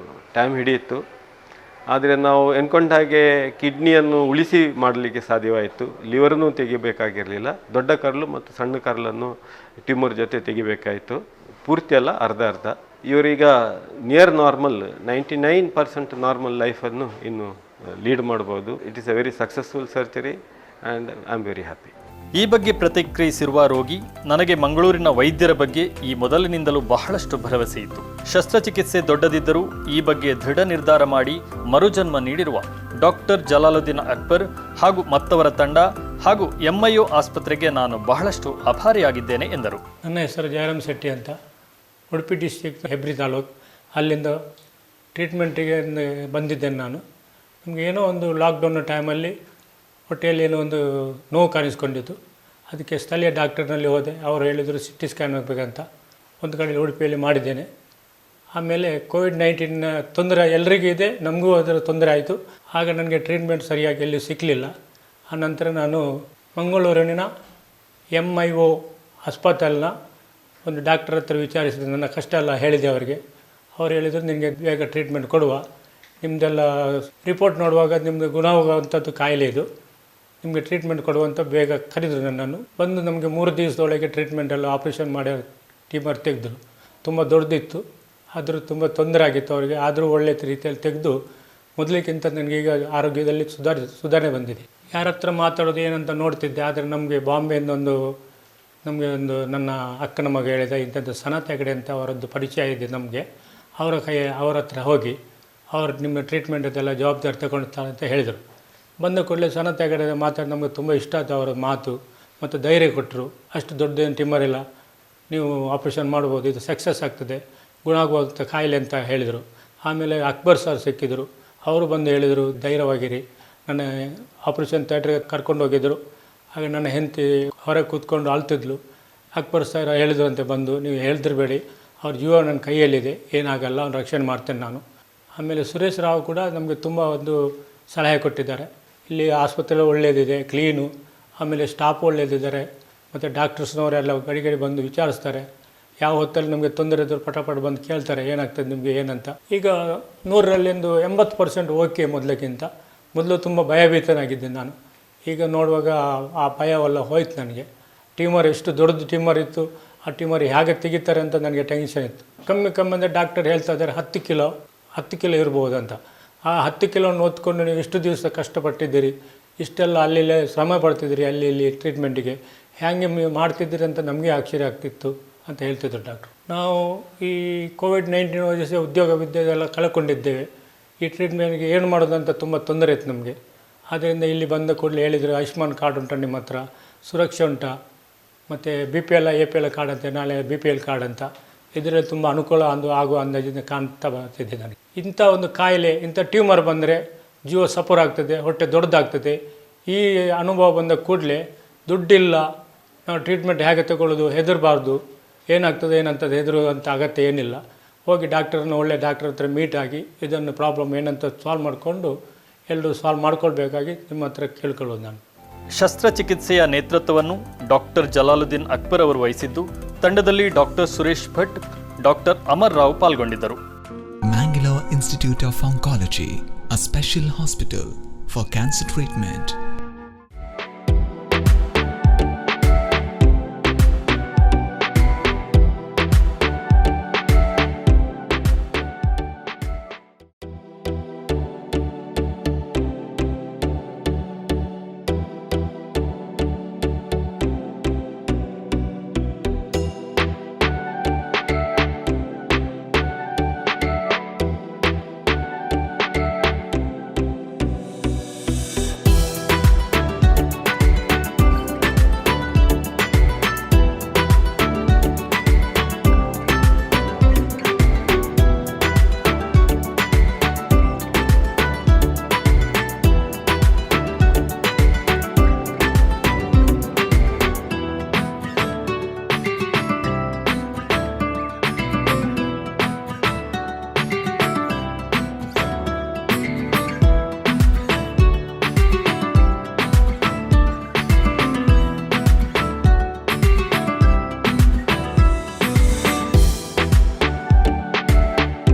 ಟೈಮ್ ಹಿಡಿಯಿತು. ಆದರೆ ನಾವು ಎನ್ಕೊಂಡ ಹಾಗೆ ಕಿಡ್ನಿಯನ್ನು ಉಳಿಸಿ ಮಾಡಲಿಕ್ಕೆ ಸಾಧ್ಯವಾಯಿತು. ಲಿವರನ್ನು ತೆಗಿಬೇಕಾಗಿರಲಿಲ್ಲ, ದೊಡ್ಡ ಕರಳು ಮತ್ತು ಸಣ್ಣ ಕರಳನ್ನು ಟ್ಯೂಮರ್ ಜೊತೆ ತೆಗಿಬೇಕಾಯಿತು. ಪೂರ್ತಿ ಅಲ್ಲ, ಅರ್ಧ. ಇವರೀಗ ನಿಯರ್ ನಾರ್ಮಲ್ 99% ನಾರ್ಮಲ್ ಲೈಫನ್ನು ಇನ್ನು ಲೀಡ್ ಮಾಡ್ಬೋದು. It is a very successful surgery and I am very happy. ಈ ಬಗ್ಗೆ ಪ್ರತಿಕ್ರಿಯಿಸಿರುವ ರೋಗಿ, ನನಗೆ ಮಂಗಳೂರಿನ ವೈದ್ಯರ ಬಗ್ಗೆ ಈ ಮೊದಲಿನಿಂದಲೂ ಬಹಳಷ್ಟು ಭರವಸೆ ಇತ್ತು. ಶಸ್ತ್ರಚಿಕಿತ್ಸೆ ದೊಡ್ಡದಿದ್ದರೂ ಈ ಬಗ್ಗೆ ದೃಢ ನಿರ್ಧಾರ ಮಾಡಿ ಮರುಜನ್ಮ ನೀಡಿರುವ ಡಾಕ್ಟರ್ ಜಲಾಲುದ್ದೀನ್ ಅಕ್ಬರ್ ಹಾಗೂ ಮತ್ತವರ ತಂಡ ಹಾಗೂ MIO ಆಸ್ಪತ್ರೆಗೆ ನಾನು ಬಹಳಷ್ಟು ಆಭಾರಿಯಾಗಿದ್ದೇನೆ ಎಂದರು. ನನ್ನ ಹೆಸರು ಜಯರಾಮ್ ಶೆಟ್ಟಿ ಅಂತ, ಉಡುಪಿ ಡಿಸ್ಟ್ರಿಕ್ಟ್ ಹೆಬ್ರಿ ತಾಲೂಕು. ಅಲ್ಲಿಂದ ಟ್ರೀಟ್ಮೆಂಟಿಗೆ ಬಂದಿದ್ದೇನೆ ನಾನು. ನಮಗೆ ಏನೋ ಒಂದು ಲಾಕ್ಡೌನ್ ಟೈಮಲ್ಲಿ ಹೊಟ್ಟೆಯಲ್ಲಿ ಏನೋ ಒಂದು ನೋವು ಕಾಣಿಸ್ಕೊಂಡಿತ್ತು. ಅದಕ್ಕೆ ಸ್ಥಳೀಯ ಡಾಕ್ಟರ್ನಲ್ಲಿ ಹೋದೆ. ಅವರು ಹೇಳಿದರು CT ಸ್ಕ್ಯಾನ್ ಆಗಬೇಕಂತ. ಒಂದು ಕಡೆ ಉಡುಪಿಯಲ್ಲಿ ಮಾಡಿದ್ದೇನೆ. ಆಮೇಲೆ COVID-19 ತೊಂದರೆ ಎಲ್ಲರಿಗೂ ಇದೆ, ನಮಗೂ ಅದರ ತೊಂದರೆ ಆಯಿತು. ಆಗ ನನಗೆ ಟ್ರೀಟ್ಮೆಂಟ್ ಸರಿಯಾಗಿ ಎಲ್ಲಿ ಸಿಕ್ಕಲಿಲ್ಲ. ಆನಂತರ ನಾನು ಮಂಗಳೂರಿನ MIO ಆಸ್ಪತ್ರೆನ ಒಂದು ಡಾಕ್ಟರ್ ಹತ್ರ ವಿಚಾರಿಸಿದೆ, ನನ್ನ ಕಷ್ಟ ಎಲ್ಲ ಹೇಳಿದೆ ಅವರಿಗೆ. ಅವ್ರು ಹೇಳಿದರು, ನಿನಗೆ ಬೇಗ ಟ್ರೀಟ್ಮೆಂಟ್ ಕೊಡುವ, ನಿಮ್ಮದೆಲ್ಲ ರಿಪೋರ್ಟ್ ನೋಡುವಾಗ ನಿಮ್ಮದು ಗುಣವಾಗುವಂಥದ್ದು ಕಾಯಿಲೆ ಇದು, ನಿಮಗೆ ಟ್ರೀಟ್ಮೆಂಟ್ ಕೊಡುವಂಥ ಬೇಗ ಕರೆದರು ನನ್ನನ್ನು. ಬಂದು ನಮಗೆ 3 ದಿವಸದೊಳಗೆ ಟ್ರೀಟ್ಮೆಂಟ್ ಎಲ್ಲ ಆಪ್ರೇಷನ್ ಮಾಡಿ ಟ್ಯೂಮರ್ ತೆಗೆದರು. ತುಂಬ ದೊಡ್ಡದಿತ್ತು, ಆದರೂ ತುಂಬ ತೊಂದರೆ ಆಗಿತ್ತು ಅವರಿಗೆ. ಆದರೂ ಒಳ್ಳೆಯ ರೀತಿಯಲ್ಲಿ ತೆಗೆದು ಮೊದಲಿಗಿಂತ ನನಗೀಗ ಆರೋಗ್ಯದಲ್ಲಿ ಸುಧಾರಣೆ ಬಂದಿದೆ. ಯಾರ ಹತ್ರ ಮಾತಾಡೋದು ಏನಂತ ನೋಡ್ತಿದ್ದೆ. ಆದರೆ ನಮಗೆ ಬಾಂಬೆಯಿಂದ ನಮಗೆ ಒಂದು ನನ್ನ ಅಕ್ಕನ ಮಗ ಹೇಳಿದ, ಇಂಥದ್ದು ಸನತ್ ಹೆಗ್ಡೆ ಅಂತ ಅವರದ್ದು ಪರಿಚಯ ಇದೆ ನಮಗೆ, ಅವರ ಹತ್ರ ಹೋಗಿ ಅವರು ನಿಮ್ಮ ಟ್ರೀಟ್ಮೆಂಟ್ ಅದೆಲ್ಲ ಜವಾಬ್ದಾರಿ ತಗೊಳ್ತಾರೆ ಅಂತ ಹೇಳಿದರು. ಬಂದ ಕೂಡಲೇ ಸನತ್ ಹೆಗ್ಡೆ ಮಾತಾಡಿ ನಮಗೆ ತುಂಬ ಇಷ್ಟ ಆಯಿತು ಅವರ ಮಾತು ಮತ್ತು ಧೈರ್ಯ ಕೊಟ್ಟರು. ಅಷ್ಟು ದೊಡ್ಡದೇನು ಟ್ಯೂಮರ್ ಇಲ್ಲ, ನೀವು ಆಪ್ರೇಷನ್ ಮಾಡ್ಬೋದು, ಇದು ಸಕ್ಸಸ್ ಆಗ್ತದೆ, ಗುಣ ಆಗುವಂಥ ಕಾಯಿಲೆ ಅಂತ ಹೇಳಿದರು. ಆಮೇಲೆ ಅಕ್ಬರ್ ಸರ್ ಸಿಕ್ಕಿದರು. ಅವರು ಬಂದು ಹೇಳಿದರು, ಧೈರ್ಯವಾಗಿರಿ. ನನ್ನ ಆಪ್ರೇಷನ್ ಥಿಯೇಟ್ರಿಗೆ ಕರ್ಕೊಂಡು ಹೋಗಿದ್ದರು. ಆಗ ನನ್ನ ಹೆಂಡತಿ ಹೊರಗೆ ಕೂತ್ಕೊಂಡು ಅಳ್ತಿದ್ಲು. ಅಕ್ಬರ್ ಸರ್ ಹೇಳಿದ್ರಂತೆ ಬಂದು, ನೀವು ಹೇಳ್ತಿರಬೇಡಿ, ಅವ್ರ ಜೀವ ನನ್ನ ಕೈಯಲ್ಲಿದೆ, ಏನಾಗಲ್ಲ, ಅವ್ನು ರಕ್ಷಣೆ ಮಾಡ್ತೇನೆ ನಾನು. ಆಮೇಲೆ ಸುರೇಶ್ ರಾವ್ ಕೂಡ ನಮಗೆ ತುಂಬ ಒಂದು ಸಲಹೆ ಕೊಟ್ಟಿದ್ದಾರೆ. ಇಲ್ಲಿ ಆಸ್ಪತ್ರೆ ಒಳ್ಳೆಯದಿದೆ, ಕ್ಲೀನು, ಆಮೇಲೆ ಸ್ಟಾಫ್ ಒಳ್ಳೆಯದಿದ್ದಾರೆ, ಮತ್ತು ಡಾಕ್ಟರ್ಸ್ನವರೆಲ್ಲ ಗಡಿ ಬಂದು ವಿಚಾರಿಸ್ತಾರೆ. ಯಾವ ಹೊತ್ತಲ್ಲಿ ನಮಗೆ ತೊಂದರೆ ಇದ್ದರೂ ಪಟ ಬಂದು ಕೇಳ್ತಾರೆ, ಏನಾಗ್ತದೆ ನಿಮಗೆ ಏನಂತ. ಈಗ 100ರಲ್ಲಿಂದು 80% ಓಕೆ. ಮೊದಲು ತುಂಬ ಭಯಭೀತನಾಗಿದ್ದೆ ನಾನು. ಈಗ ನೋಡುವಾಗ ಆ ಭಯವೆಲ್ಲ ಹೋಯ್ತು ನನಗೆ. ಟ್ಯೂಮರ್ ಎಷ್ಟು ದೊಡ್ಡದು ಟ್ಯೂಮರ್ ಇತ್ತು, ಆ ಟ್ಯೂಮರ್ ಹೇಗೆ ತೆಗಿತಾರೆ ಅಂತ ನನಗೆ ಟೆನ್ಷನ್ ಇತ್ತು. ಕಮ್ಮಿ ಅಂದರೆ ಡಾಕ್ಟರ್ ಹೇಳ್ತಾ ಇದ್ದಾರೆ 10 ಕಿಲೋ ಇರ್ಬೋದು ಅಂತ. ಆ 10 ಕಿಲೋನ ಹೊತ್ಕೊಂಡು ನೀವು ಇಷ್ಟು ದಿವಸ ಕಷ್ಟಪಟ್ಟಿದ್ದೀರಿ, ಇಷ್ಟೆಲ್ಲ ಅಲ್ಲಿ ಶ್ರಮ ಪಡ್ತಿದ್ದೀರಿ, ಅಲ್ಲಿ ಟ್ರೀಟ್ಮೆಂಟಿಗೆ ಹೇಗೆ ನೀವು ಮಾಡ್ತಿದ್ದೀರಿ ಅಂತ ನಮಗೆ ಆಶ್ಚರ್ಯ ಆಗ್ತಿತ್ತು ಅಂತ ಹೇಳ್ತಿದ್ರು ಡಾಕ್ಟ್ರು. ನಾವು ಈ ಕೋವಿಡ್-19 ವಜಹ ಉದ್ಯೋಗ ವಿದ್ಯೆಲ್ಲ ಕಳ್ಕೊಂಡಿದ್ದೇವೆ. ಈ ಟ್ರೀಟ್ಮೆಂಟ್ಗೆ ಏನು ಮಾಡೋದು ಅಂತ ತುಂಬ ತೊಂದರೆ ಇತ್ತು ನಮಗೆ. ಆದ್ದರಿಂದ ಇಲ್ಲಿ ಬಂದ ಕೂಡಲೇ ಹೇಳಿದರು, ಆಯುಷ್ಮಾನ್ ಕಾರ್ಡ್ ಉಂಟಾ ನಿಮ್ಮ ಹತ್ರ, ಸುರಕ್ಷೆ ಉಂಟಾ, ಮತ್ತು BPL APL ಕಾರ್ಡ್ ಅಂತ, ನಾಳೆ BPL ಕಾರ್ಡ್ ಅಂತ, ಇದರಲ್ಲಿ ತುಂಬ ಅನುಕೂಲ ಆಗುವ ಅಂದಾಜಿಂದ ಕಾಣ್ತಾ ಬರ್ತಿದ್ದೆ ನನಗೆ. ಇಂಥ ಒಂದು ಕಾಯಿಲೆ, ಇಂಥ ಟ್ಯೂಮರ್ ಬಂದರೆ ಜೀವ ಸಪೋರ್ ಆಗ್ತದೆ, ಹೊಟ್ಟೆ ದೊಡ್ಡದಾಗ್ತದೆ. ಈ ಅನುಭವ ಬಂದ ಕೂಡಲೇ ದುಡ್ಡಿಲ್ಲ, ನಾವು ಟ್ರೀಟ್ಮೆಂಟ್ ಹೇಗೆ ತಗೊಳ್ಳೋದು, ಹೆದರಬಾರ್ದು, ಏನಾಗ್ತದೆ ಏನಂತದ್ದು ಹೆದರುವಂಥ ಅಗತ್ಯ ಏನಿಲ್ಲ. ಹೋಗಿ ಡಾಕ್ಟರನ್ನು ಒಳ್ಳೆ ಡಾಕ್ಟರ್ ಹತ್ರ ಮೀಟ್ ಆಗಿ ಇದನ್ನು ಪ್ರಾಬ್ಲಮ್ ಏನಂತ ಸಾಲ್ವ್ ಮಾಡಿಕೊಂಡು ಎಲ್ಲರೂ ಸಾಲ್ವ್ ಮಾಡ್ಕೊಳ್ಬೇಕಾಗಿ ನಿಮ್ಮ ಹತ್ರ ಕೇಳ್ಕೊಳ್ಳೋದು ನಾನು. ಶಸ್ತ್ರಚಿಕಿತ್ಸೆಯ ನೇತೃತ್ವವನ್ನು ಡಾಕ್ಟರ್ ಜಲಾಲುದ್ದೀನ್ ಅಕ್ಬರ್ ಅವರು ವಹಿಸಿದ್ದು, ತಂಡದಲ್ಲಿ ಡಾಕ್ಟರ್ ಸುರೇಶ್ ಭಟ್, ಡಾಕ್ಟರ್ ಅಮರ್ ರಾವ್ ಪಾಲ್ಗೊಂಡಿದ್ದರು. Mangalore Institute of Oncology, a special hospital for cancer treatment.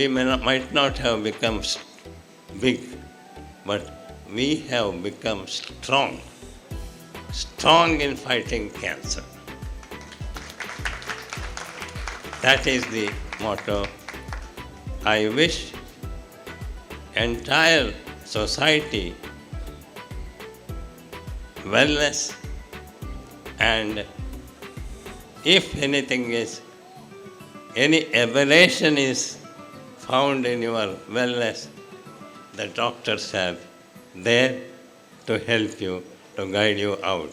We might not have become big, but we have become strong in fighting cancer. That is the motto. I wish entire society wellness, and if anything is, any aberration is found in your wellness, the doctors are there to help you, to guide you out.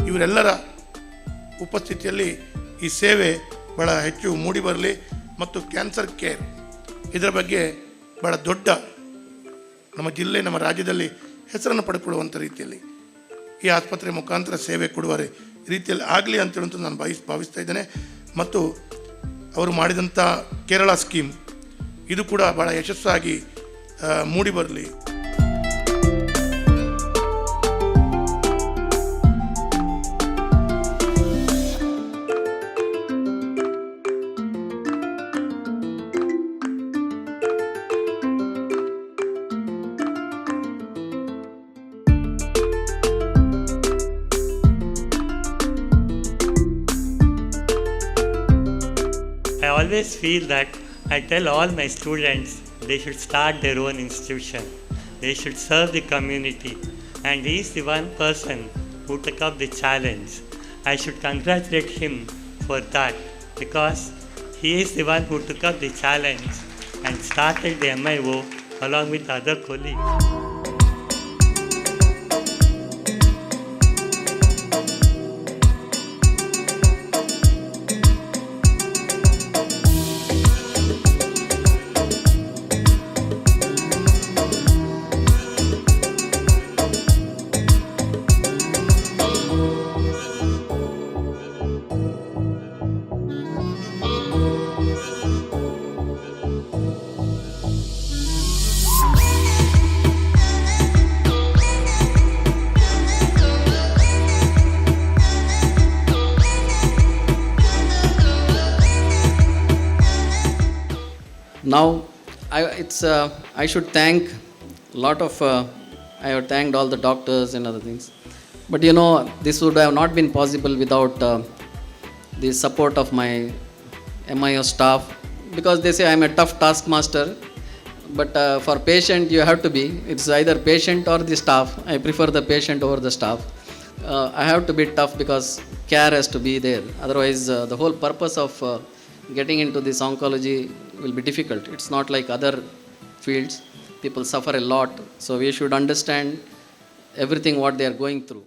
ಇವರೆಲ್ಲರ ಉಪಸ್ಥಿತಿಯಲ್ಲಿ ಈ ಸೇವೆ ಬಹಳ ಹೆಚ್ಚು ಮೂಡಿ ಬರಲಿ ಮತ್ತು cancer care ಇದರ ಬಗ್ಗೆ ಬಹಳ ದೊಡ್ಡ ನಮ್ಮ ಜಿಲ್ಲೆ, ನಮ್ಮ ರಾಜ್ಯದಲ್ಲಿ ಹೆಸರನ್ನು ಪಡ್ಕೊಳ್ಳುವಂಥ ರೀತಿಯಲ್ಲಿ ಈ ಆಸ್ಪತ್ರೆ ಮುಖಾಂತರ ಸೇವೆ ಕೊಡುವ ರೀತಿಯಲ್ಲಿ ಆಗಲಿ ಅಂತೇಳುವಂಥ ನಾನು ಭಾವಿಸ್ತಾ ಇದ್ದೇನೆ. ಮತ್ತು ಅವರು ಮಾಡಿದಂಥ ಕೇರಳ ಸ್ಕೀಮ್ ಇದು ಕೂಡ ಭಾಳ ಯಶಸ್ಸಾಗಿ ಮೂಡಿ ಬರಲಿ. I always feel that I tell all my students they should start their own institution. They should serve the community. And he is the one person who took up the challenge. I should congratulate him for that, because he is the one who took up the challenge and started the MIO along with other colleagues. Now, I should thank a lot of, I have thanked all the doctors and other things. But you know, this would have not been possible without the support of my MIO staff, because they say I'm a tough taskmaster. But for patient, you have to be. It's either patient or the staff. I prefer the patient over the staff. I have to be tough because care has to be there. Otherwise, the whole purpose of getting into this oncology will be difficult. It's not like other fields. People suffer a lot. So we should understand everything what they are going through.